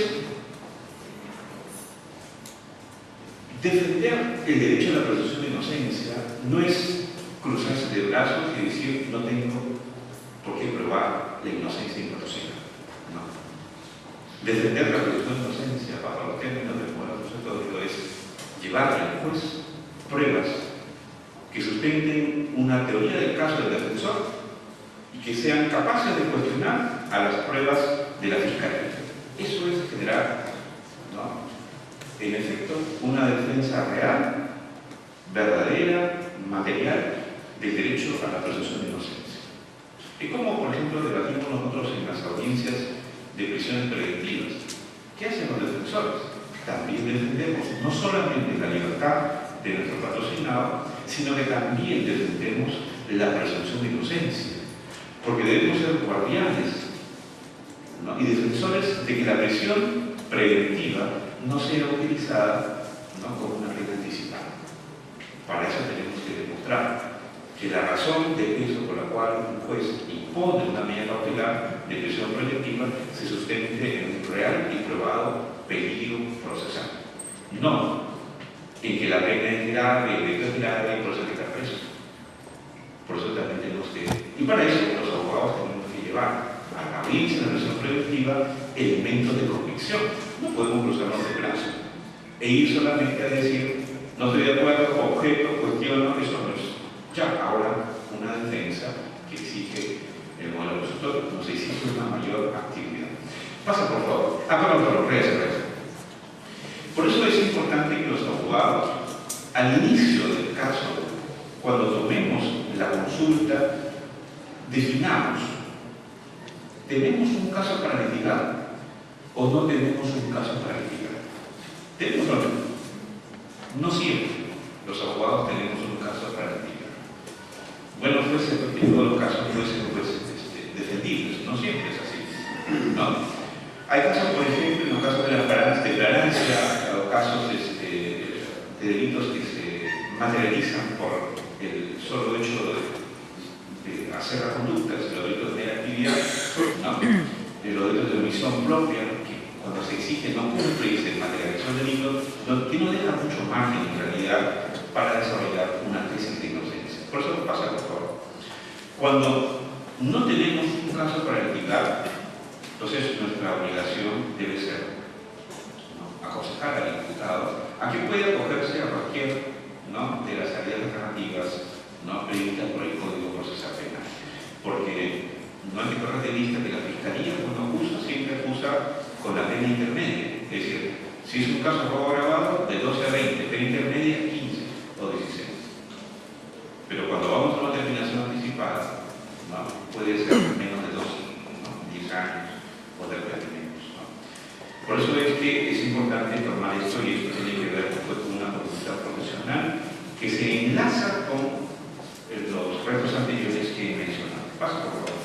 Speaker 3: defender el derecho a la presunción de inocencia no es cruzarse de brazos y decir: no tengo por qué probar la inocencia improcedente. No. Defender la presunción de inocencia bajo los términos del modo acusatorio es llevarle al juez pruebas que sustenten una teoría del caso del defensor y que sean capaces de cuestionar a las pruebas de la Fiscalía. Eso es generar, ¿no?, en efecto, una defensa real, verdadera, material, del derecho a la presunción de inocencia. Es como, por ejemplo, debatimos nosotros en las audiencias de prisiones preventivas. ¿Qué hacen los defensores? También defendemos no solamente la libertad de nuestro patrocinado, sino que también defendemos la presunción de inocencia, porque debemos ser guardianes, ¿no?, y defensores de que la prisión preventiva no sea utilizada, ¿no?, como una pena anticipada. Para eso tenemos que demostrar que la razón de peso por la cual un juez impone una medida cautelar de prisión preventiva se sustente en un real y probado peligro procesal. No en que la pena es grave, el delito es grave y por eso hay que estar preso. Por eso también tenemos que... Y para eso los abogados tenemos que llevar a la audiencia de prisión preventiva elementos de convicción. No podemos cruzarnos de brazos e ir solamente a decir: no estoy de acuerdo, objeto, cuestiono, eso no es. Ya ahora una defensa que exige el modelo acusatorio, nos exige una mayor actividad. Pasa, por favor. Perdón, regresa. Por eso es importante que los abogados, al inicio del caso, cuando tomemos la consulta, definamos: ¿tenemos un caso para litigar o no tenemos un caso para litigar? ¿Tenemos o no? No siempre los abogados tenemos un caso para litigar. Bueno, fuese porque en todos los casos fuesen defendibles, no siempre es así, ¿no? Hay casos, por ejemplo, en los casos de la flagrancia, los casos de delitos que se materializan por el solo hecho de hacer la conducta, se lo actividad, ¿no? Los delitos de omisión propia, que cuando se exige no cumple y se materialización del delito, que no deja mucho margen en realidad para desarrollar una tesis de inocencia. Por eso pasa, por favor. Cuando no tenemos un caso para litigar, entonces nuestra obligación debe ser, ¿no?, aconsejar al imputado a que pueda acogerse a cualquier, ¿no?, de las salidas alternativas, ¿no?, previstas por el Código Procesal Penal. Porque no hay que perder de vista que la Fiscalía, cuando acusa, siempre acusa con la pena intermedia. Es decir, si es un caso de robo agravado, de 12 a 20, pena intermedia 15 o 16. Pero cuando vamos a una terminación anticipada, ¿no?, puede ser menos de 12, ¿no?, 10 años o de menos, ¿no? Por eso es que es importante tomar esto, y esto tiene que ver con una conducta profesional que se enlaza con los retos anteriores que he mencionado. Pasa, por favor.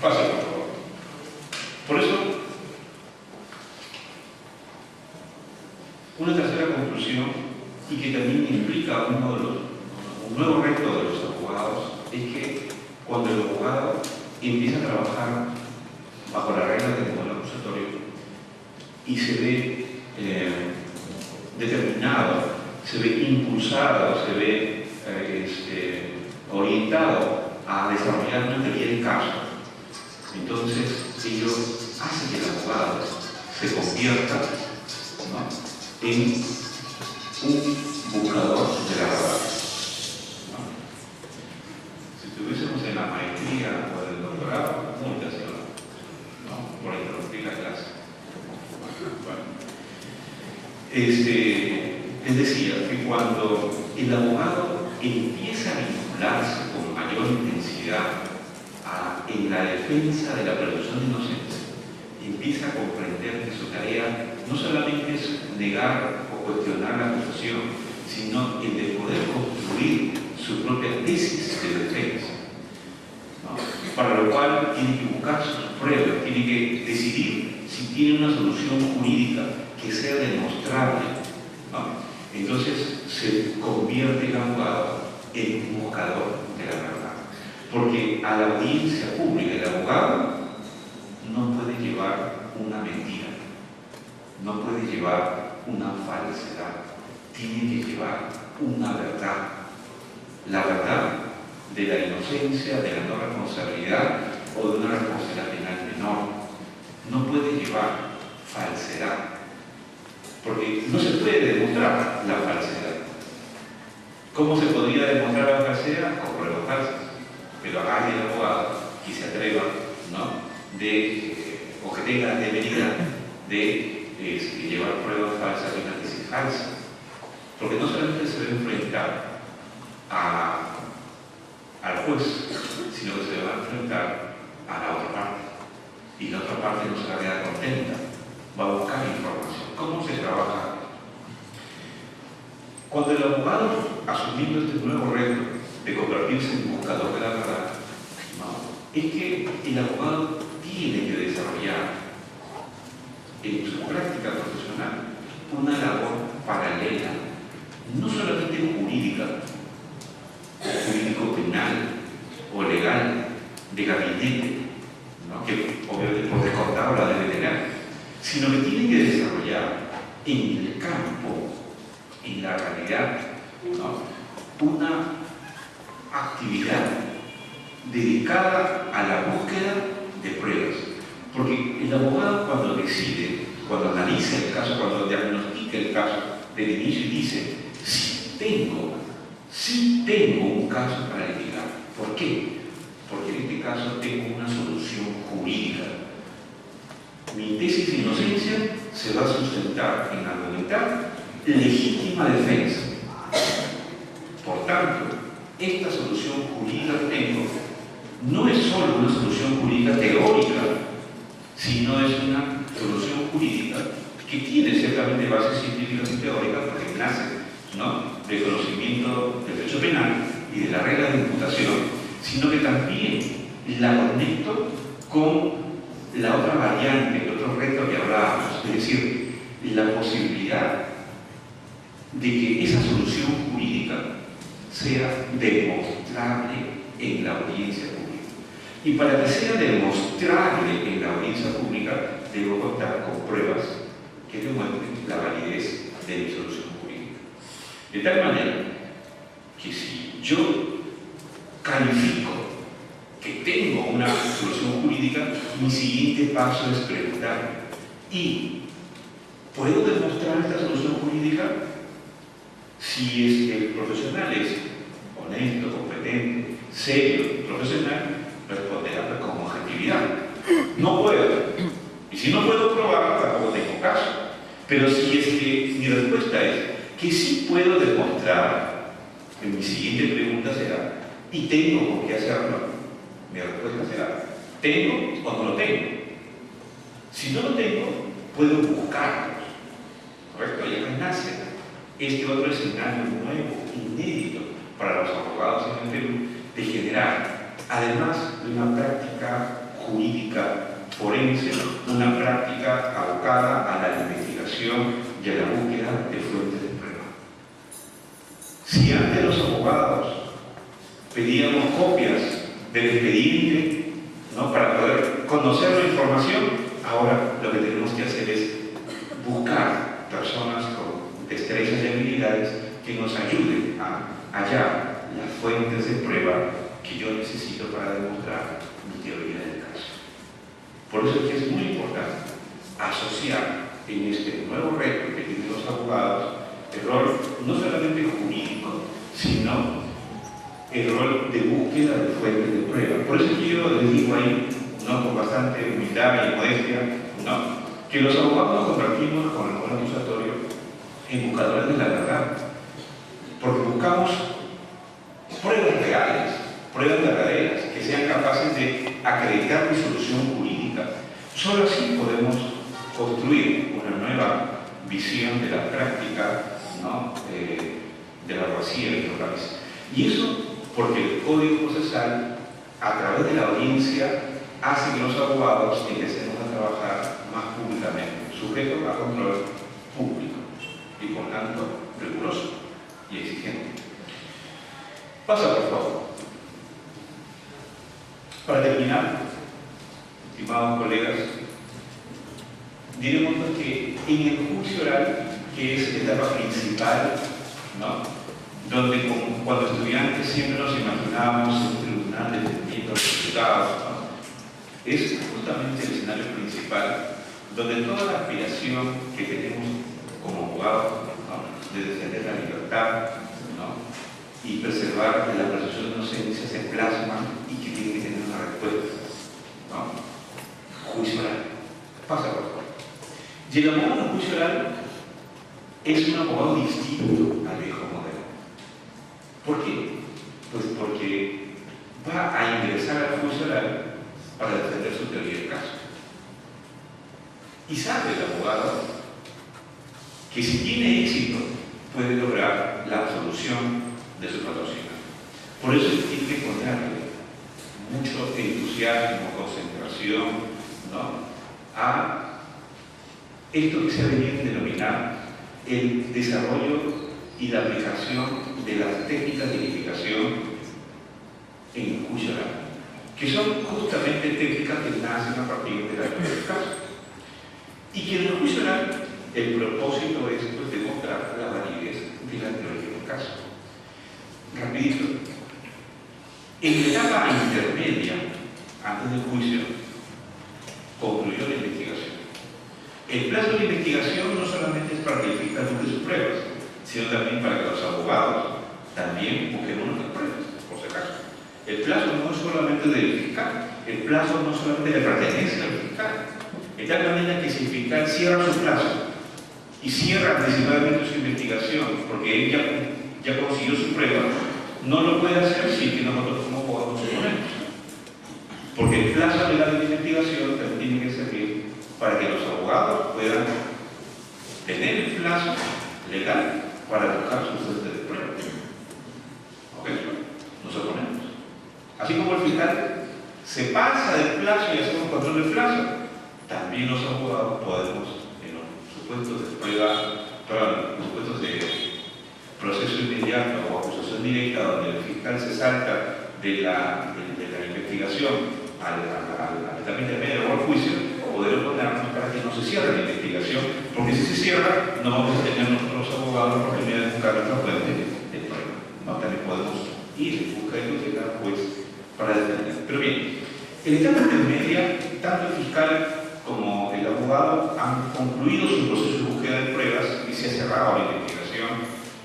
Speaker 3: Pasa, por favor. Por eso, una tercera conclusión, y que también implica un nuevo reto de los abogados, es que cuando el abogado empieza a trabajar bajo la regla del modelo acusatorio y se ve determinado, se ve impulsado, se ve orientado a desarrollar una teoría de caso, entonces ello hace que el abogado se convierta, ¿no?, en un buscador de la verdad, ¿no? Si estuviésemos en la maestría o en el doctorado, multas, ¿no?, por interrumpir la clase. Bueno. Les decía que cuando el abogado empieza a vincularse con mayor intensidad en la defensa de la presunción de inocencia, empieza a comprender que su tarea no solamente es negar o cuestionar la acusación, sino el de poder construir su propia tesis de defensa, ¿no?, para lo cual tiene que buscar sus pruebas, tiene que decidir si tiene una solución jurídica que sea demostrable, ¿no? Entonces se convierte el abogado en un buscador de la verdad, porque a la audiencia pública el abogado no puede llevar una mentira, no puede llevar una falsedad, tiene que llevar una verdad, la verdad de la inocencia, de la no responsabilidad o de una responsabilidad penal menor. No puede llevar falsedad, porque no se puede demostrar la falsedad. ¿Cómo se podría demostrar la falsedad? Con pruebas falsas. Pero hay el abogado que se atreva, ¿no?, o que tenga la temeridad de llevar pruebas falsas de una tesis falsa. Porque no solamente se debe enfrentar al juez, sino que se debe enfrentar a la otra parte. Y la otra parte no se va a quedar contenta, va a buscar información. ¿Cómo se trabaja? Cuando el abogado, asumiendo este nuevo reto de convertirse en buscador de la verdad, ¿no?, es que el abogado tiene que desarrollar en su práctica profesional una labor paralela, no solamente jurídica, jurídico-penal o legal, de gabinete, ¿no?, que obviamente por descontado la debe tener, sino que tiene que desarrollar en el campo, en la realidad, ¿no?, una actividad dedicada a la búsqueda de pruebas. Porque el abogado, cuando decide, cuando analiza el caso, cuando diagnostica el caso del inicio y dice: sí tengo un caso para litigar. ¿Por qué? Porque en este caso tengo una solución jurídica. Mi tesis de inocencia se va a sustentar en argumentar legítima defensa. Por tanto, esta solución jurídica que tengo no es solo una solución jurídica teórica, sino es una solución jurídica que tiene ciertamente bases científicas y teóricas, porque nace, ¿no?, del conocimiento del derecho penal y de la regla de imputación, sino que también la conecto con la otra variante, el otro reto que hablábamos, es decir, la posibilidad de que esa solución jurídica sea demostrable en la audiencia pública. Y para que sea demostrable en la audiencia pública, debo contar con pruebas que demuestren la validez de mi solución jurídica. De tal manera que si yo califico que tengo una solución jurídica, mi siguiente paso es preguntarme: ¿y puedo demostrar esta solución jurídica? Si es que el profesional es honesto, competente, serio, profesional, responderá con objetividad. No puedo. Y si no puedo probarlo, tampoco tengo caso. Pero si es que mi respuesta es que sí puedo demostrar, en mi siguiente pregunta será: ¿y tengo con qué hacerlo? Mi respuesta será: ¿tengo o no lo tengo? Si no lo tengo, puedo buscarlos. ¿Correcto? Y acá nace este otro escenario nuevo, inédito para los abogados en el Perú, de generar, además de una práctica jurídica forense, una práctica abocada a la investigación y a la búsqueda de fuentes de prueba. Si antes los abogados pedíamos copias del expediente, ¿no?, para poder conocer la información, ahora lo que tenemos que hacer es buscar personas con destrezas y habilidades que nos ayuden a hallar las fuentes de prueba que yo necesito para demostrar mi teoría del caso. Por eso es que es muy importante asociar en este nuevo reto que tienen los abogados el rol no solamente jurídico, sino el rol de búsqueda de fuentes de prueba. Por eso yo les digo ahí, ¿no?, con bastante humildad y modestia, ¿no?, que los abogados nos convertimos con el poder acusatorio en buscadores de la verdad, porque buscamos pruebas reales, pruebas verdaderas, que sean capaces de acreditar mi solución jurídica. Solo así podemos construir una nueva visión de la práctica, ¿no?, de la abogacía en nuestro país. Y eso porque el Código Procesal, a través de la audiencia, hace que los abogados empecemos a trabajar más públicamente, sujetos a control público y por tanto riguroso y exigente. Pasa, por favor. Para terminar, estimados colegas, diremos que en el juicio oral, que es la etapa principal, ¿no?, donde cuando estudiantes siempre nos imaginábamos un tribunal defendiendo a los juzgados, ¿no?, es justamente el escenario principal donde toda la aspiración que tenemos como abogados, ¿no?, de defender la libertad, ¿no?, y preservar la presunción de inocencia se plasma y que tiene que tener una respuesta, ¿no? Juicio oral. Pasa, por favor. Y el abogado en juicio oral es un abogado distinto al viejo modelo. ¿Por qué? Pues porque va a ingresar al juicio oral para defender su teoría del caso. Y sabe el abogado que si tiene éxito puede lograr la absolución de su patrocinio. Por eso tiene que ponerle mucho entusiasmo, concentración, ¿no?, a esto que se ha venido a denominar el desarrollo y la aplicación de las técnicas de verificación en el juicio oral, que son justamente técnicas que nacen a partir de la teoría del caso. Y que en el juicio oral el propósito es, pues, demostrar la validez de la teoría del caso. Rapidito. En la etapa intermedia, antes del juicio, concluyó la investigación. El plazo de investigación no solamente es para verificar sus pruebas, sino también para que los abogados también busquemos las pruebas, por si acaso. El plazo no es solamente de verificar, el plazo no solamente le pertenece al fiscal. De tal manera que si el fiscal cierra su plazo y cierra anticipadamente su investigación, porque él ya consiguió su prueba, no lo puede hacer sin que nosotros como abogados nos oponemos. Porque el plazo legal de la investigación también tiene que servir para que los abogados puedan tener el plazo legal para buscar sus fuentes de prueba. ¿Ok? Nos oponemos. Así como el fiscal se pasa del plazo y hacemos control del plazo, también los abogados podemos, en los supuestos de prueba, los supuestos de proceso inmediato o acusación directa, donde el fiscal se salta de la investigación al trámite intermedio o al juicio, poder oponernos para que no se cierre la investigación, porque si se cierra, no vamos a tener nosotros abogados la oportunidad de buscar otra fuente de prueba. No, también podemos ir en busca de hipoteca juez para defender. Pero bien, en la etapa intermedia, tanto el fiscal como el abogado han concluido su proceso de búsqueda de pruebas y se ha cerrado la investigación,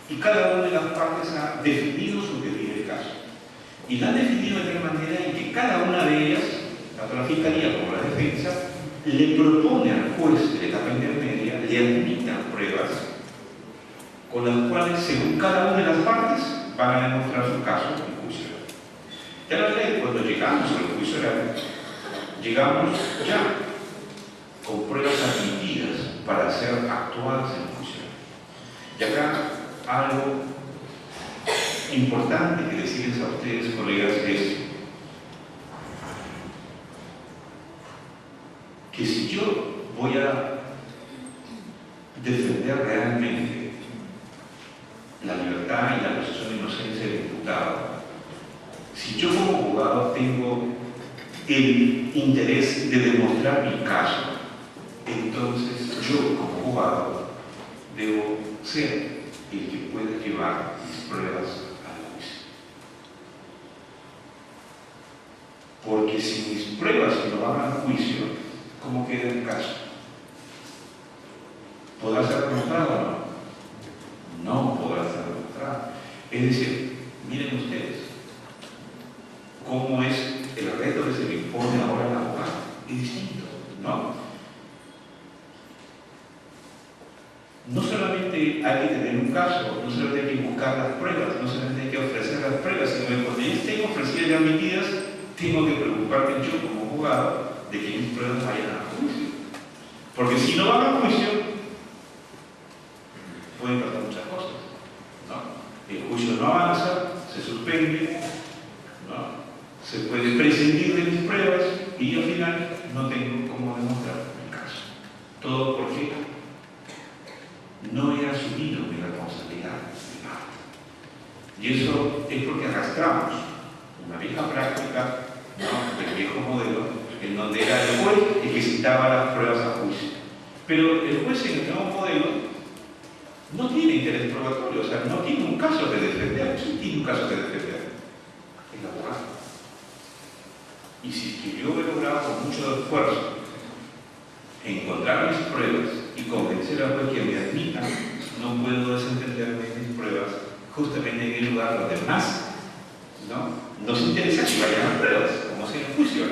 Speaker 3: y cada una de las partes ha definido su teoría del caso. Y la han definido de tal manera en que cada una de ellas, tanto la fiscalía como la defensa, le propone al juez de la etapa intermedia, le admitan pruebas con las cuales, según cada una de las partes, van a demostrar su caso en juicio. Ya la verdad es que cuando llegamos al juicio oral, llegamos ya con pruebas admitidas para ser actuadas en el juicio. Y acá algo importante que decirles a ustedes, colegas, es que si yo voy a defender realmente la libertad y la presunción de inocencia del imputado, si yo como abogado tengo el interés de demostrar mi caso, entonces yo como abogado debo ser el que pueda llevar mis pruebas al juicio. Porque si mis pruebas no van al juicio, ¿cómo queda el caso? ¿Podrá ser demostrado o no? No podrá ser demostrado. Es decir, miren ustedes cómo es el reto que se le impone ahora al abogado. Es distinto, ¿no? No solamente hay que tener un caso, no solamente hay que buscar las pruebas, no solamente hay que ofrecer las pruebas, sino que cuando ya estén ofrecidas y admitidas, tengo que preocuparme yo como abogado de que mis pruebas vayan a juicio. Porque si no van a juicio, pueden pasar muchas cosas, ¿no? El juicio no avanza, se suspende, ¿no? Se puede prescindir de mis pruebas y yo al final no tengo cómo demostrar mi caso. Todo porque no he asumido mi responsabilidad de parte. Y eso es porque arrastramos una vieja práctica, ¿no?, del viejo modelo, en donde era el juez el que citaba las pruebas a juicio. Pero el juez en el nuevo modelo no tiene interés probatorio, o sea, no tiene un caso que defender. ¿Quién tiene un caso que defender? El abogado. Y si es que yo he logrado con mucho esfuerzo encontrar mis pruebas y convencer al juez que me admita, no puedo desentenderme de mis pruebas justamente en el lugar donde más, ¿no?, nos interesa que vayan las pruebas, como sea en el juicio.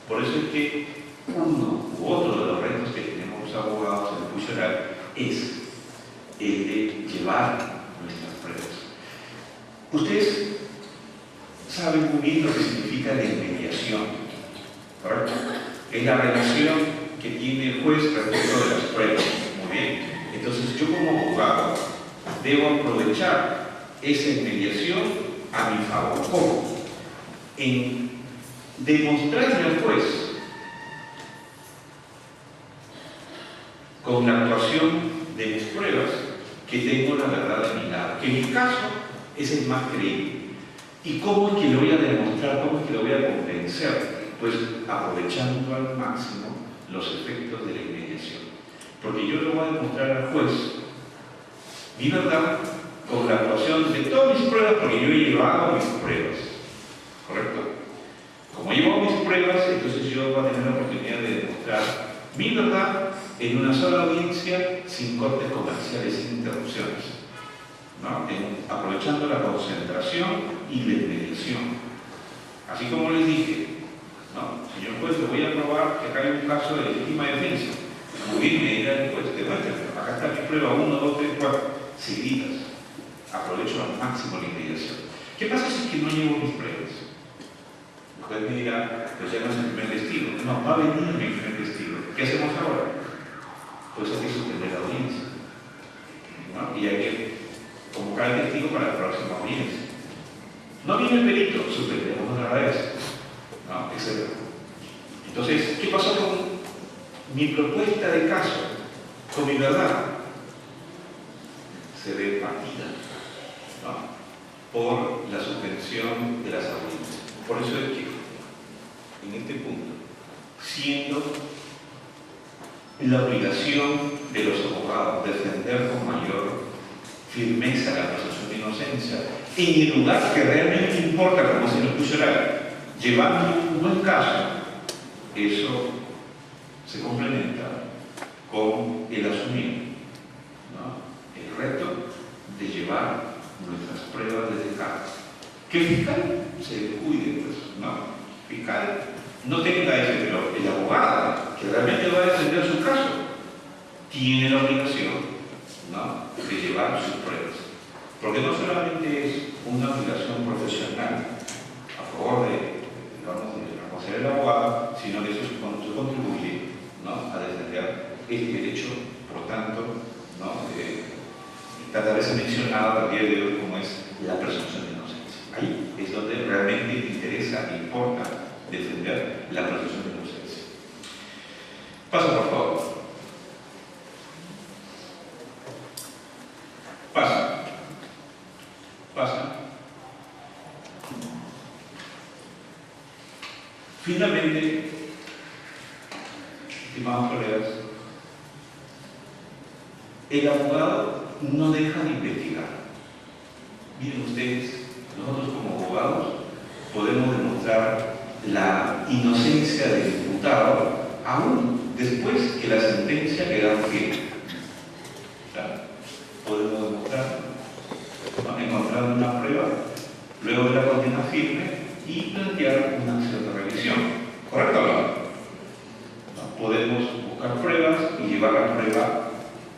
Speaker 3: Por eso es que uno u otro de los retos que tenemos los abogados en el juicio oral es el de llevar nuestras pruebas. Ustedes saben muy bien lo que significa la inmediación, ¿correcto? Es la relación que tiene el juez respecto de las pruebas. Muy bien. Entonces yo como abogado debo aprovechar esa inmediación a mi favor. ¿Cómo? En demostrarle al juez con la actuación de mis pruebas que tengo la verdad de mi lado, que mi caso es el más creíble. ¿Y cómo es que lo voy a demostrar? ¿Cómo es que lo voy a convencer? Pues aprovechando al máximo los efectos de la inmediación. Porque yo le voy a demostrar al juez mi verdad con la actuación de todas mis pruebas, porque yo he llevado mis pruebas, ¿correcto? Como llevo mis pruebas, entonces yo voy a tener la oportunidad de demostrar mi verdad en una sola audiencia, sin cortes comerciales, sin interrupciones, ¿no? Aprovechando la concentración y la inmediación. Así como les dije, ¿no?, señor juez, le voy a probar que acá hay un caso de legítima defensa. Muy bien, me dirá el juez, demuéstrame, acá está mi prueba 1, 2, 3, 4, seguidas. Aprovecho al máximo la inmediación. ¿Qué pasa si es que no llevo mis pruebas? El juez me dirá, pues ya no es el primer testigo. No, va a venir mi primer testigo. ¿Qué hacemos ahora? Pues hay que suspender la audiencia, ¿no? Y hay que convocar al testigo para la próxima audiencia. No viene el perito, suspendemos otra vez, ¿no?, etc. Entonces, ¿qué pasó con mi propuesta de caso, con mi verdad? Se ve partida, ¿no? por la suspensión de las audiencias. Por eso es que, en este punto, siendo la obligación de los abogados defender con mayor firmeza la presunción de inocencia en el lugar que realmente importa, como se nos pusiera, llevando un buen caso, eso se complementa con el asumir, ¿no?, el reto de llevar nuestras pruebas desde casa. Que el fiscal se cuide, pues, ¿no? El fiscal no tenga ese, pero el abogado que realmente va a defender su caso tiene la obligación, ¿no?, de llevar sus pruebas. Porque no solamente es una obligación profesional a favor de, digamos, de reconocer el abogado, sino que eso contribuye, ¿no?, a defender este derecho, por tanto, ¿no?, cada vez mencionado a día de hoy como es la presunción de inocencia. Ahí es donde realmente interesa e importa defender la presunción de inocencia. Pasa, por favor. Pasa. Pasa. Finalmente, estimados colegas, el abogado no deja de investigar. Miren ustedes, nosotros como abogados podemos demostrar la inocencia del imputado aún después que la sentencia queda firme. Podemos demostrar, ¿no?, encontrando una prueba, luego de la condena firme y plantear una acción de revisión. ¿Correcto o no? Podemos buscar pruebas y llevar la prueba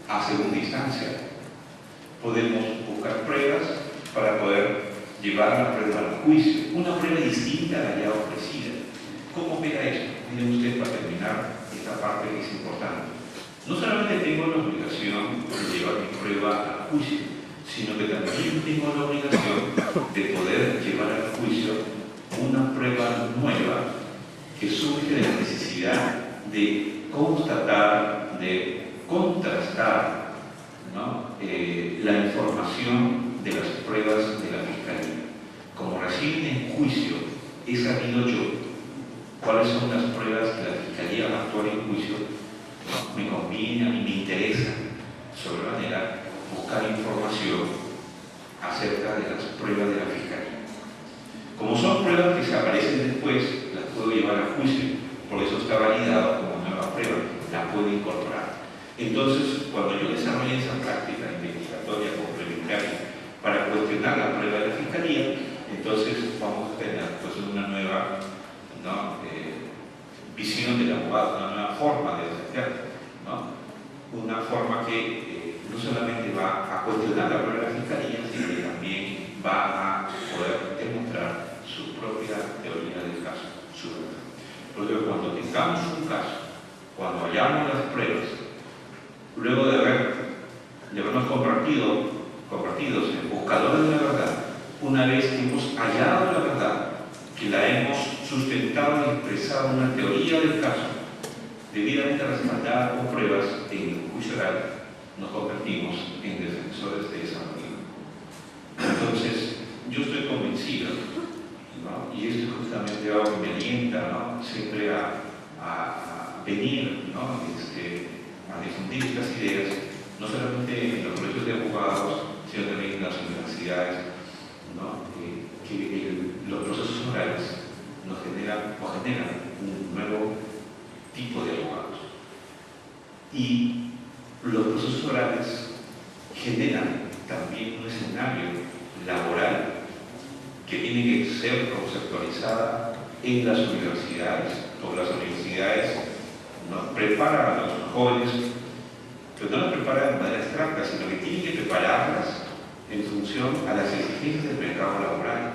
Speaker 3: a segunda instancia. Podemos buscar pruebas para poder llevar la prueba al juicio, una prueba distinta a la ya ofrecida. ¿Cómo opera esto? Miren ustedes, para terminar esta parte que es importante. No solamente tengo la obligación de llevar mi prueba al juicio, sino que también tengo la obligación de poder llevar al juicio una prueba nueva que surge de la necesidad de constatar, de contrastar, ¿no?, la información de las pruebas de la Fiscalía. Como recién en juicio he sabido yo cuáles son las pruebas que la Fiscalía va a actuar en juicio, ¿no?, me conviene, a mí me interesa sobremanera buscar información acerca de las pruebas de la Fiscalía. Como son pruebas que se aparecen después, las puedo llevar a juicio, por eso está validado como nueva prueba, la puedo incorporar. Entonces, cuando yo desarrolle esa práctica investigatoria complementaria para cuestionar la prueba de la Fiscalía, entonces vamos a tener, pues, una nueva, ¿no?, visión del abogado, una nueva forma de defender, ¿no?, una forma que no solamente va a cuestionar la prueba de la Fiscalía, sino que también va a poder demostrar su propia teoría del caso, su verdad. Porque cuando tengamos un caso, cuando hayamos las pruebas, luego de habernos convertidos en buscadores de la verdad, una vez que hemos hallado la verdad, que la hemos sustentado y expresado una teoría del caso, debidamente respaldada con pruebas en el juicio oral, nos convertimos en defensores de esa verdad. Entonces, yo estoy convencido, ¿no?, y esto justamente algo que me alienta, ¿no?, siempre a venir, ¿no?, a difundir estas ideas, no solamente en los colegios de abogados, sino también en las universidades, ¿no?, que los procesos orales nos generan un nuevo tipo de abogados. Y los procesos orales generan también un escenario laboral que tiene que ser conceptualizada en las universidades, porque las universidades nos preparan a los jóvenes, pero no las preparan de manera abstracta, sino que tienen que prepararlas en función a las exigencias del mercado laboral,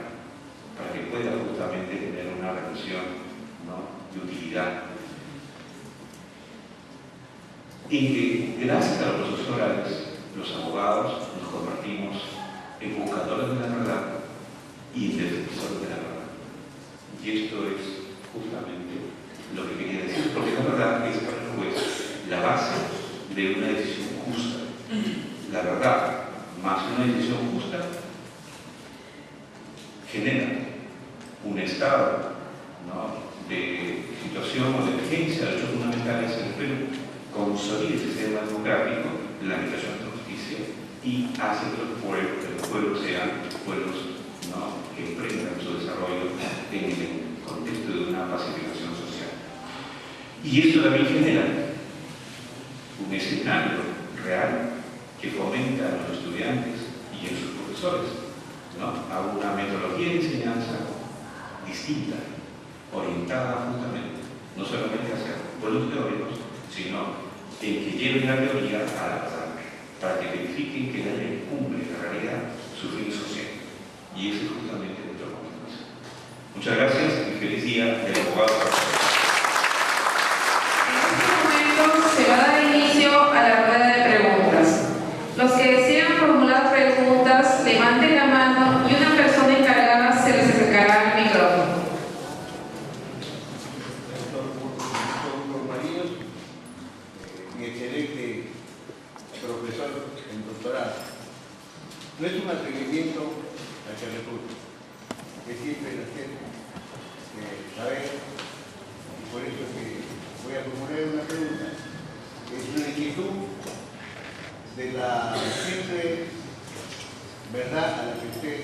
Speaker 3: para que pueda justamente tener una relación, ¿no?, de utilidad. En que, gracias a los procesos orales, los abogados nos convertimos en buscadores de la verdad y en defensores de la verdad. Y esto es justamente lo que quería decir, porque la verdad es para el juez la base de una decisión justa. La verdad más una decisión justa genera un estado, ¿no?, de situación o de emergencia de derechos fundamentales en el Perú, consolida el sistema democrático, la administración de justicia y hace que los pueblos sean pueblos, ¿no?, que emprendan su desarrollo en el contexto de una pacificación social. Y esto también genera un escenario real que fomenta a los estudiantes y a sus profesores, ¿no?, a una metodología de enseñanza distinta, orientada justamente, no solamente hacia pueblos teóricos, sino en que lleven la teoría a la práctica, para que verifiquen que la ley cumple la realidad su fin social. Y ese es justamente nuestro compromiso. Muchas gracias y feliz día del abogado.
Speaker 1: En este momento se va a dar inicio a la rueda de preguntas. Los que desean formular preguntas, levanten la mano y una persona encargada se les acercará al micrófono.
Speaker 4: Mi excelente profesor en doctorado, no es un atrevimiento hacia el recurso, es siempre hacer saber, y por eso que voy a formular una pregunta, es una inquietud de la simple verdad a la que usted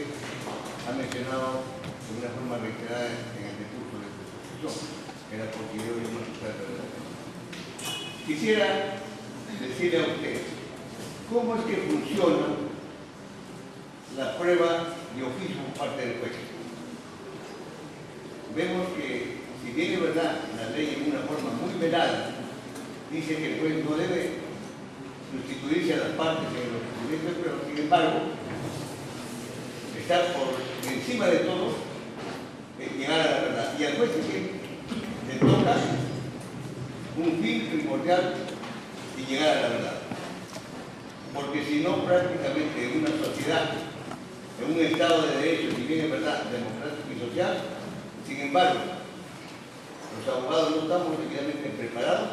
Speaker 4: ha mencionado de una forma reiterada en el discurso de su exposición, era porque yo no escuchar la verdad. Quisiera decirle a usted, ¿cómo es que funciona la prueba de oficio por parte del juez? Vemos que, si bien es verdad, la ley en una forma muy velada dice que el juez no debe sustituirse a las partes en los procedimientos, pero sin embargo, está por encima de todo llegar a la verdad. Y al juez le toca un fin primordial y llegar a la verdad. Porque si no, prácticamente en una sociedad, en un estado de derecho, si bien es verdad, democrático y social, sin embargo, los abogados no estamos debidamente preparados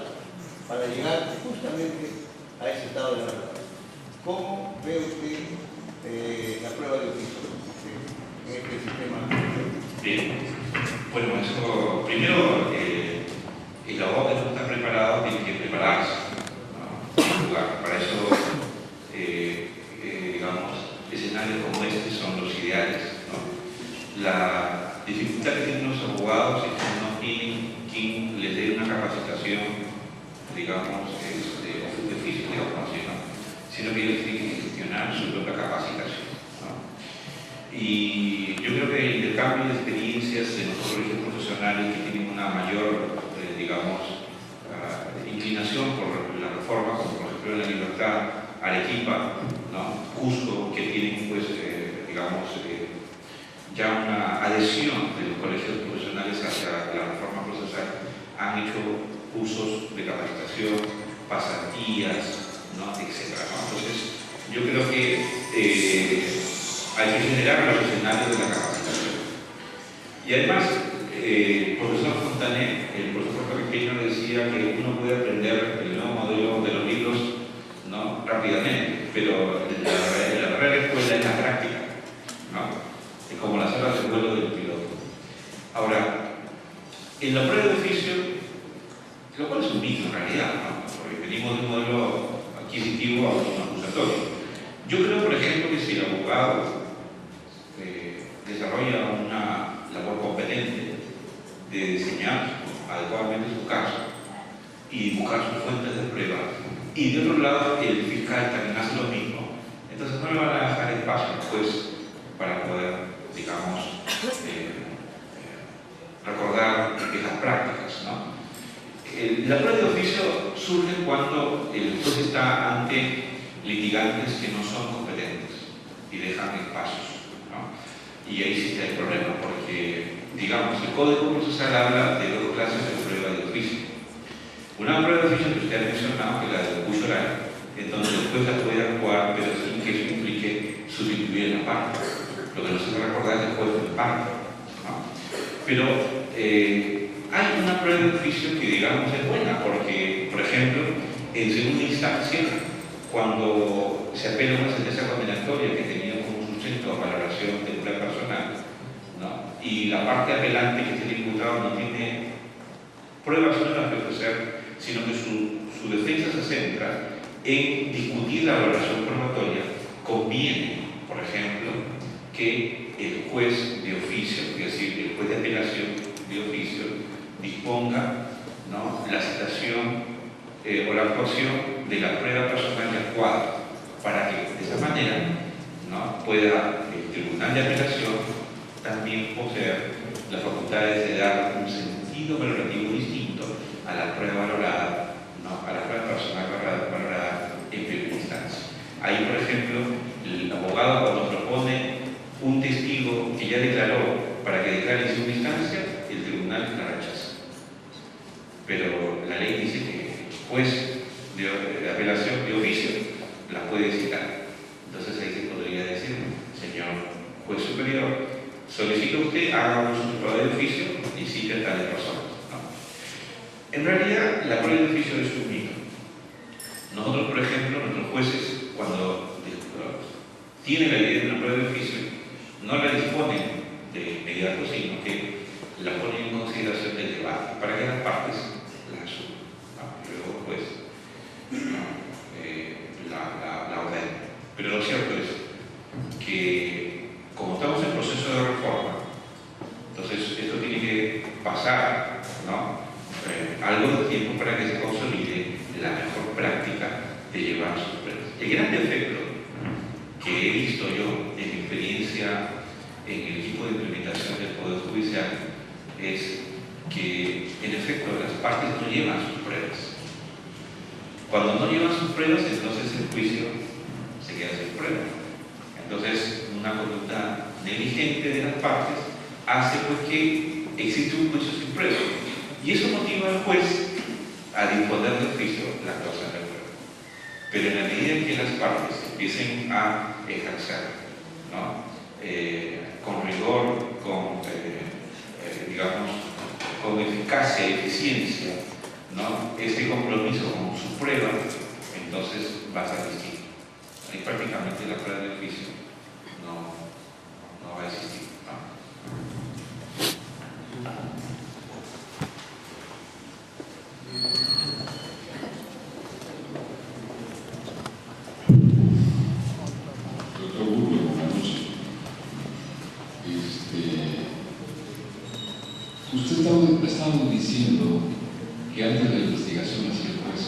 Speaker 4: para llegar justamente a ese estado de la verdad. ¿Cómo ve usted la prueba de oficio en este sistema?
Speaker 3: Bien, bueno, eso primero, el abogado que no está preparado tiene que prepararse, ¿no?, en lugar. Para eso, digamos, escenarios como este son los ideales, ¿no? La dificultad que tienen los abogados es que no tienen quien les dé una capacitación, digamos, de oficio, digamos así, ¿no?, sino que ellos tienen que gestionar su propia capacitación, ¿no? Y yo creo que el intercambio de experiencias en los colegios profesionales que tienen una mayor, digamos, inclinación por la reforma, como por ejemplo en la Libertad, Arequipa, ¿no?, Cusco, que tienen, pues, digamos, ya una adhesión de los colegios profesionales hacia la reforma procesal, han hecho cursos de capacitación, pasantías, ¿no?, etc., ¿no? Entonces, yo creo que hay que generar los escenarios de la capacitación. Y además, el profesor Fontanet, el profesor pequeño, decía que uno puede aprender el nuevo modelo de los libros, ¿no?, rápidamente, pero la verdadera escuela es la práctica, ¿no?, es como las horas de vuelo del piloto. Ahora, en la prueba de oficio, lo cual es un mito en realidad, ¿no?, porque venimos de un modelo adquisitivo a un acusatorio. Yo creo, por ejemplo, que si el abogado desarrolla una labor competente de diseñar adecuadamente su caso y buscar sus fuentes de prueba, y de otro lado el fiscal también hace lo mismo, entonces no le van a dejar espacio pues para poder, digamos, recordar esas prácticas, ¿no? La prueba de oficio surge cuando el juez está ante litigantes que no son competentes y dejan espacios, ¿no? Y ahí sí hay problema, porque, digamos, el Código Procesal habla de dos clases de prueba de oficio. Una prueba de oficio que usted ha mencionado, que es la del juicio oral, entonces el juez la puede actuar, pero sin que eso implique sustituir la parte. Lo que no se puede recordar es el juez de parte, ¿no? Pero hay una prueba de oficio que, digamos, es buena, porque, por ejemplo, en segunda instancia, cuando se apela a una sentencia condenatoria que tenía como sustento valoración de prueba personal, y la parte apelante, que es el imputado, no tiene pruebas nuevas que ofrecer, sino que su defensa se centra en discutir la valoración probatoria, conviene, por ejemplo, que el juez de oficio, es decir, el juez de apelación de oficio, disponga, ¿no?, la citación o la actuación de la prueba personal adecuada, para que de esa manera, ¿no?, pueda el tribunal de apelación también poseer las facultades de dar un sentido valorativo distinto a la prueba valorada, ¿no?, a la prueba personal valorada en primera instancia. Ahí, por ejemplo, el abogado, cuando propone un testigo que ya declaró para que declare en segunda instancia, el tribunal la rechaza. Pero la ley dice que el juez de apelación de oficio la puede citar. Entonces ahí se podría decir, señor juez superior, solicita usted, haga uso de prueba de oficio y cite a tales personas, ¿no? En realidad, la prueba de oficio es un mito. Nosotros, por ejemplo, nuestros jueces, cuando tienen la idea de una prueba de oficio, no la disponen de inmediato, sino que la ponen en consideración del debate, para que las partes la asuman, ¿no? Y luego, pues, la ordenen. Pero lo cierto es que, como estamos en proceso de reforma, entonces esto tiene que pasar, ¿no?, algo de tiempo para que se consolide la mejor práctica de llevar sus pruebas. El gran defecto que he visto yo en mi experiencia en el equipo de implementación del Poder Judicial es que, en efecto, las partes no llevan sus pruebas. Cuando no llevan sus pruebas, entonces el juicio se queda sin prueba. Entonces, una conducta negligente de las partes hace pues que existe un juicio sin prueba. Y eso motiva al juez a disponer de oficio la actuación de prueba. Pero en la medida en que las partes empiecen a ejercer, ¿no?, con rigor, digamos, con eficacia y eficiencia, ¿no?, ese compromiso con su prueba, entonces va a ser distinto. Ahí prácticamente la prueba de oficio no va a existir, ¿no?
Speaker 5: Usted estaba diciendo que antes la investigación hacía el juez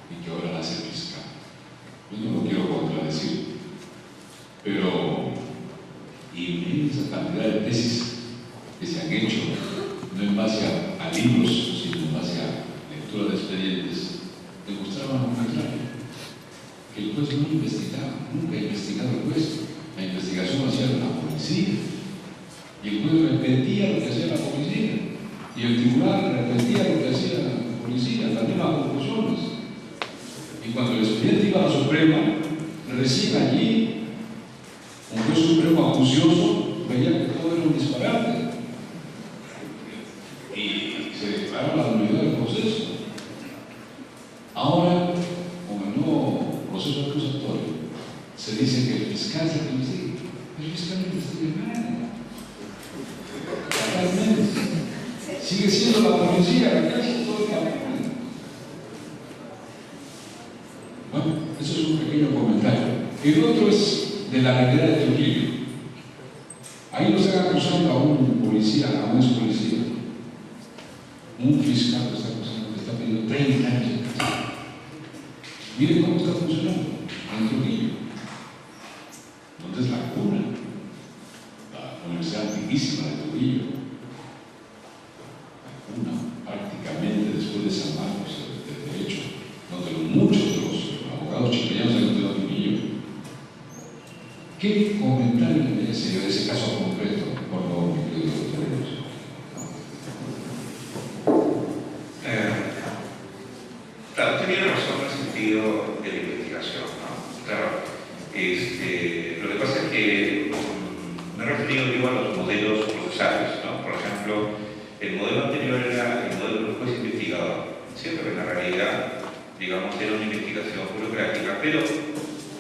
Speaker 5: y que ahora la hace el fiscal. Yo no lo quiero contradecir, pero inmensa cantidad de tesis que se han hecho, no en base a libros, sino en base a lectura de expedientes, demostraban lo contrario, que el juez no investigaba, nunca ha investigado el juez, la investigación hacía la policía. Y el juez repetía lo que hacía la policía, y el tribunal repetía lo que hacía la policía, las mismas conclusiones. Y cuando el expediente iba a la Suprema, recién allí, un juez supremo acucioso veía que todo era un disparate. Y se declaró la nulidad del proceso. Ahora, con el nuevo proceso acusatorio, se dice que el fiscal se investiga. El fiscal no investiga nada. Sigue siendo la policía la que hace todo el trabajo. Bueno, eso es un pequeño comentario. El otro es de la realidad de Trujillo. Ahí lo están acusando a un policía, a un ex policía. Un fiscal lo está acusando, que está pidiendo 30 años de cárcel. Miren cómo está funcionando en Trujillo, donde es la cuna, la Universidad Antiquísima de Trujillo. Prácticamente después de San Marcos de Derecho, donde muchos de los abogados chilenos han estudiado Trujillo. ¿Qué comentario le merece de ese caso concreto, por favor, mi querido doctor?
Speaker 3: Claro, tiene razón en el sentido de la investigación, ¿no? Claro, lo que pasa es que me he referido a los modelos procesales, ¿no? Por ejemplo, el modelo anterior era el modelo del juez investigador. Cierto que en la realidad, digamos, era una investigación burocrática, pero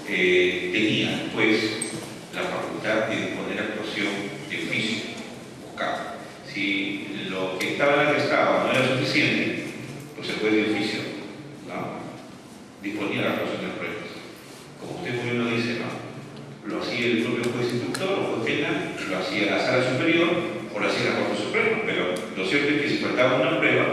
Speaker 3: tenía, pues, la facultad de disponer actuación de oficio, buscar. Si lo que estaba en el atestado no era suficiente, pues el juez de oficio, ¿no?, disponía la resolución de pruebas. Como usted muy bien lo dice, ¿no?, lo hacía el propio juez instructor o juez penal, lo hacía la sala superior o lo hacía la Corte Suprema, pero lo cierto es que si faltaba una prueba,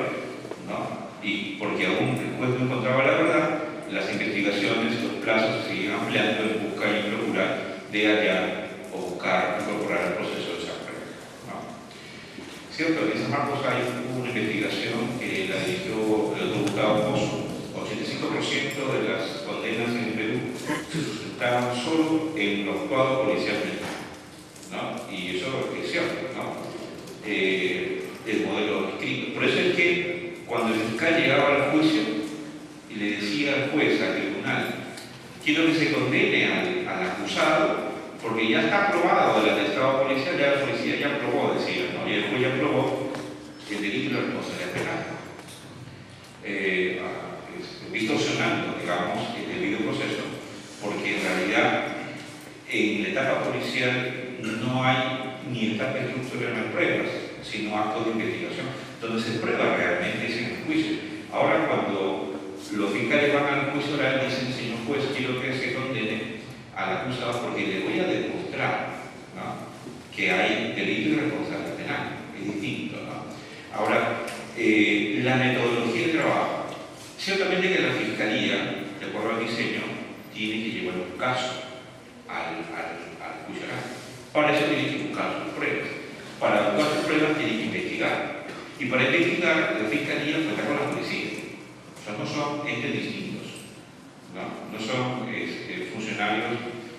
Speaker 3: ¿no?, y porque aún el juez no encontraba la verdad, las investigaciones, los plazos se seguían ampliando en busca y procurar de hallar o buscar incorporar el proceso de esa prueba, ¿no? Cierto, en San Marcos hay una investigación que la dirigió el doctor Gustavo Pozo. 85% de las condenas en el Perú se sustentaban solo en los cuadros policiales, ¿no? Y eso es cierto, ¿no? El modelo escrito. Por eso es que cuando el fiscal llegaba al juicio y le decía al juez, al tribunal, quiero que se condene al acusado porque ya está aprobado el atestado policial, ya la policía ya aprobó, decía, ¿no? Y el juez ya aprobó el delito y la responsabilidad penal. Distorsionando, digamos, el debido proceso, porque en realidad en la etapa policial no hay ni etapa instruccional de pruebas, sino actos de investigación, donde se prueba realmente es en el juicio. Ahora, cuando los fiscales van al juicio oral, dicen, señor juez, quiero que se condene al acusado porque le voy a demostrar, ¿no?, que hay delito y responsabilidad penal. Es distinto, ¿no? Ahora, la metodología de trabajo. Ciertamente que la Fiscalía, de acuerdo al diseño, tiene que llevar un caso al juicio oral. Para eso tiene que buscar sus pruebas. Para buscar sus pruebas tiene que investigar. Y para investigar, la Fiscalía cuenta con la policía. O sea, no son entes distintos, ¿no? No son funcionarios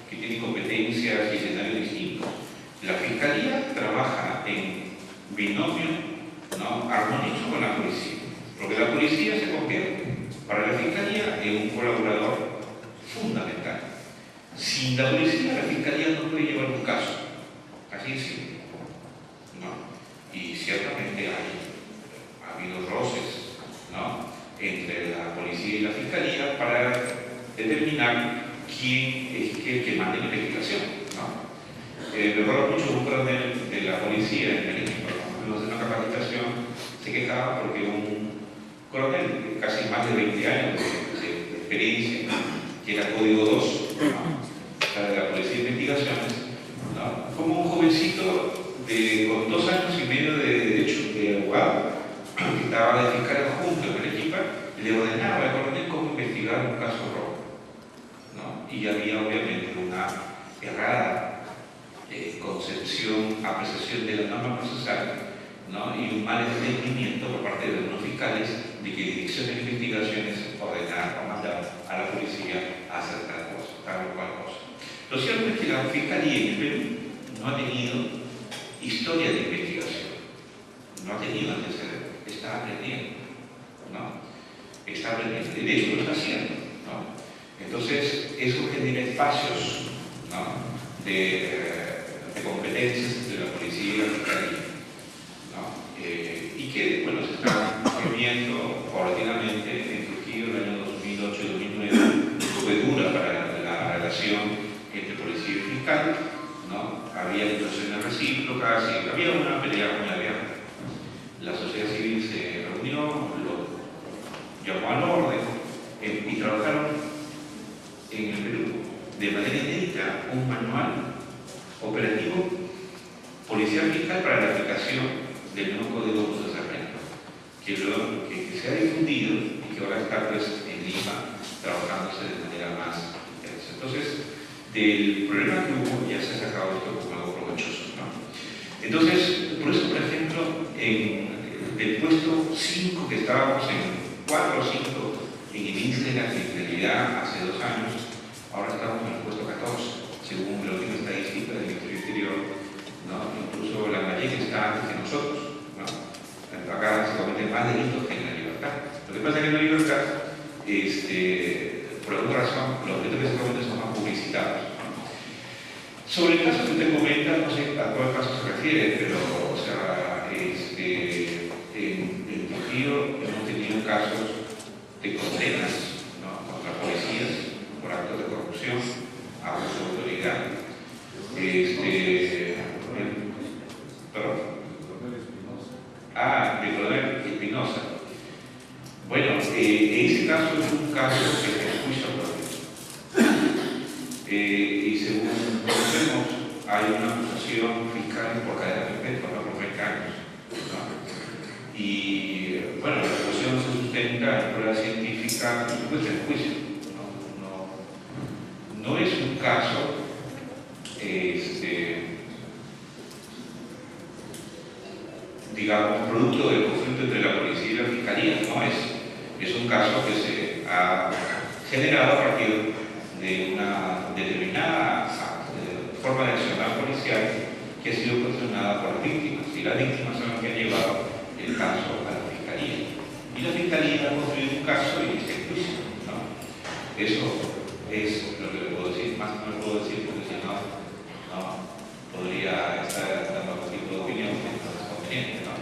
Speaker 3: que tienen competencias y escenarios distintos. La Fiscalía trabaja en binomio, ¿no?, armónico con la policía. Porque la policía se convierte para la Fiscalía en un colaborador fundamental. Sin la policía, la Fiscalía no puede llevar un caso. Así es simple, ¿no? Y ciertamente ha habido roces, ¿no?, entre la policía y la Fiscalía para determinar quién es el que manda la investigación, ¿no? Recuerdo mucho un coronel de la policía en México, cuando fuimos en una capacitación, se quejaba porque un coronel de casi más de 20 años de experiencia, que era Código 2, ¿no?, de la Policía de Investigaciones, ¿no?, como un jovencito con 2 años y medio de derecho de abogado, que estaba de fiscal adjunto en Arequipa, le ordenaba al coronel cómo investigar un caso de robo, ¿no? Y había obviamente una errada concepción, apreciación de la norma procesal, ¿no?, y un mal entendimiento por parte de algunos fiscales de que Dirección de Investigaciones ordenar o mandar a la policía a hacer tal cosa, tal o cual cosa. Lo cierto es que la Fiscalía en el Perú no ha tenido historia de investigación, no ha tenido antecedentes, está aprendiendo, ¿no? Está aprendiendo, y de hecho lo está haciendo, ¿no? Entonces, eso genera espacios, ¿no?, de competencias entre la policía y la Fiscalía, ¿no? Y que, bueno, se están reuniendo paulatinamente en Trujillo en el año 2008 y 2009. Fue dura para la relación entre policía y fiscal, ¿no? Había situaciones recíprocas y había una pelea muy abierta. La sociedad civil se reunió, lo llamó al orden y trabajaron en el Perú de manera inédita un manual operativo policial fiscal para la aplicación del nuevo Código Procesal Penal, que se ha difundido y que ahora está pues en Lima trabajándose de manera más intensa. Entonces, del problema que hubo ya se ha sacado esto como algo provechoso, ¿no? Entonces, por eso, por ejemplo, en el puesto 5 que estábamos en 4 o 5 en el índice de la criminalidad hace 2 años, ahora estamos en el puesto 14, según la última estadística del Ministerio Interior, ¿no? Incluso la Mayeca está antes que nosotros, ¿no? Acá se cometen más delitos que en la libertad. Lo que pasa es que en la libertad, por alguna razón, los delitos que se cometen son más publicitados, ¿no? Sobre el caso que usted comenta, no sé a cuál caso se refiere, pero, o sea, en Trujillo hemos tenido casos de condenas, ¿no?, contra policías por actos de corrupción, abuso de autoridad. está pues, en juicio. No es un caso digamos, producto del conflicto entre la policía y la fiscalía, no es un caso que se ha generado a partir de una determinada forma de accionar policial que ha sido cuestionada por las víctimas, y las víctimas son las que han llevado el caso a la fiscalía. Y la fiscalía ha construido un caso y está en juicio, ¿no? Eso es lo que le puedo decir, más no le puedo decir porque si no, podría estar dando algún tipo de opinión que no es conveniente, ¿no?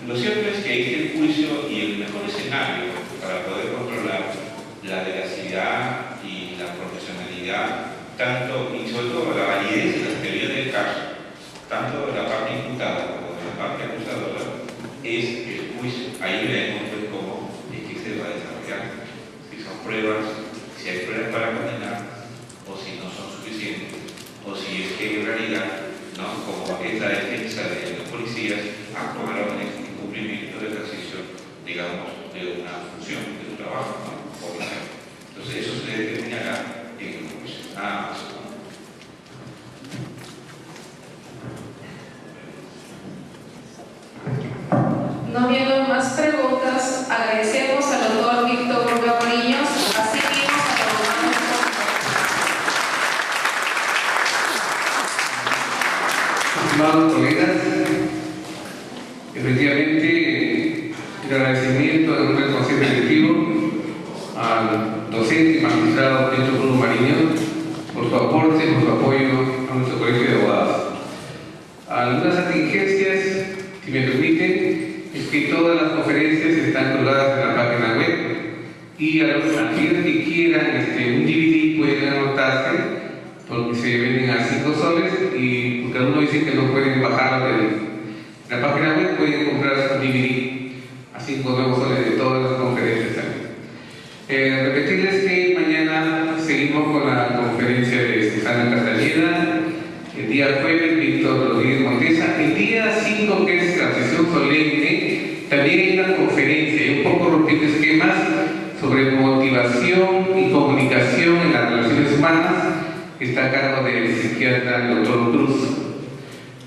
Speaker 3: Lo cierto es que este el juicio y el mejor escenario para poder controlar la veracidad y la profesionalidad, tanto y sobre todo la validez de la teoría del caso, tanto de la parte imputada como de la parte acusadora, es el juicio. Ahí veremos pues, cómo es que se va a desarrollar, si son pruebas, si hay pruebas para condenar, o si no son suficientes, o si es que en realidad, ¿no? Como es la defensa de los policías, actuaron en cumplimiento del ejercicio, digamos, de una función, de un trabajo, ¿no? Entonces eso se determinará en el juicio. Nada más.
Speaker 1: No viendo más preguntas, agradecemos al doctor Víctor Burga Moriños, así mismo a
Speaker 2: Estimados colegas, efectivamente el agradecimiento en nombre del Consejo Directivo al docente y magistrado Víctor Burga Moriños por su aporte, por su apoyo a nuestro colegio de abogados. Algunas contingencias, si me permiten, es que todas las conferencias están colgadas en la página web y a aquellos que quieran un DVD pueden anotarse porque se venden a 5 soles y porque algunos dicen que no pueden bajarlo de la página web, pueden comprar un DVD a 5 nuevos soles de todas las conferencias también. Repetirles que mañana seguimos con la conferencia de Susana Castañeda, el día jueves Víctor Rodríguez Montesa, el día 5 que es la sesión solemne, también hay una conferencia y un poco rompiendo esquemas sobre motivación y comunicación en las relaciones humanas, que está a cargo del psiquiatra el doctor Cruz.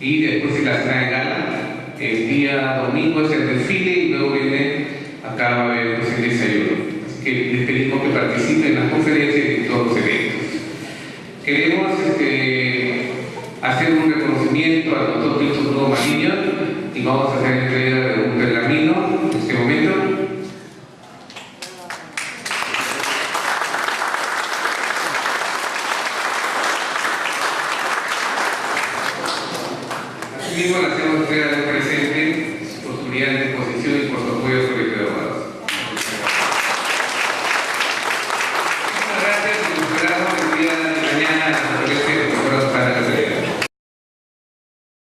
Speaker 2: Y después de la cena de gala, el día domingo es el desfile y luego viene acá va a haber el desayuno. Así que les pedimos que participen en las conferencias y en todos los eventos. Queremos hacer un reconocimiento al doctor Víctor Burga Moriños y vamos a hacer entrega de un pergamino en este momento. Asimismo, le hacemos entrega de un presente por su brillante exposición y por su apoyo al colegio de abogados.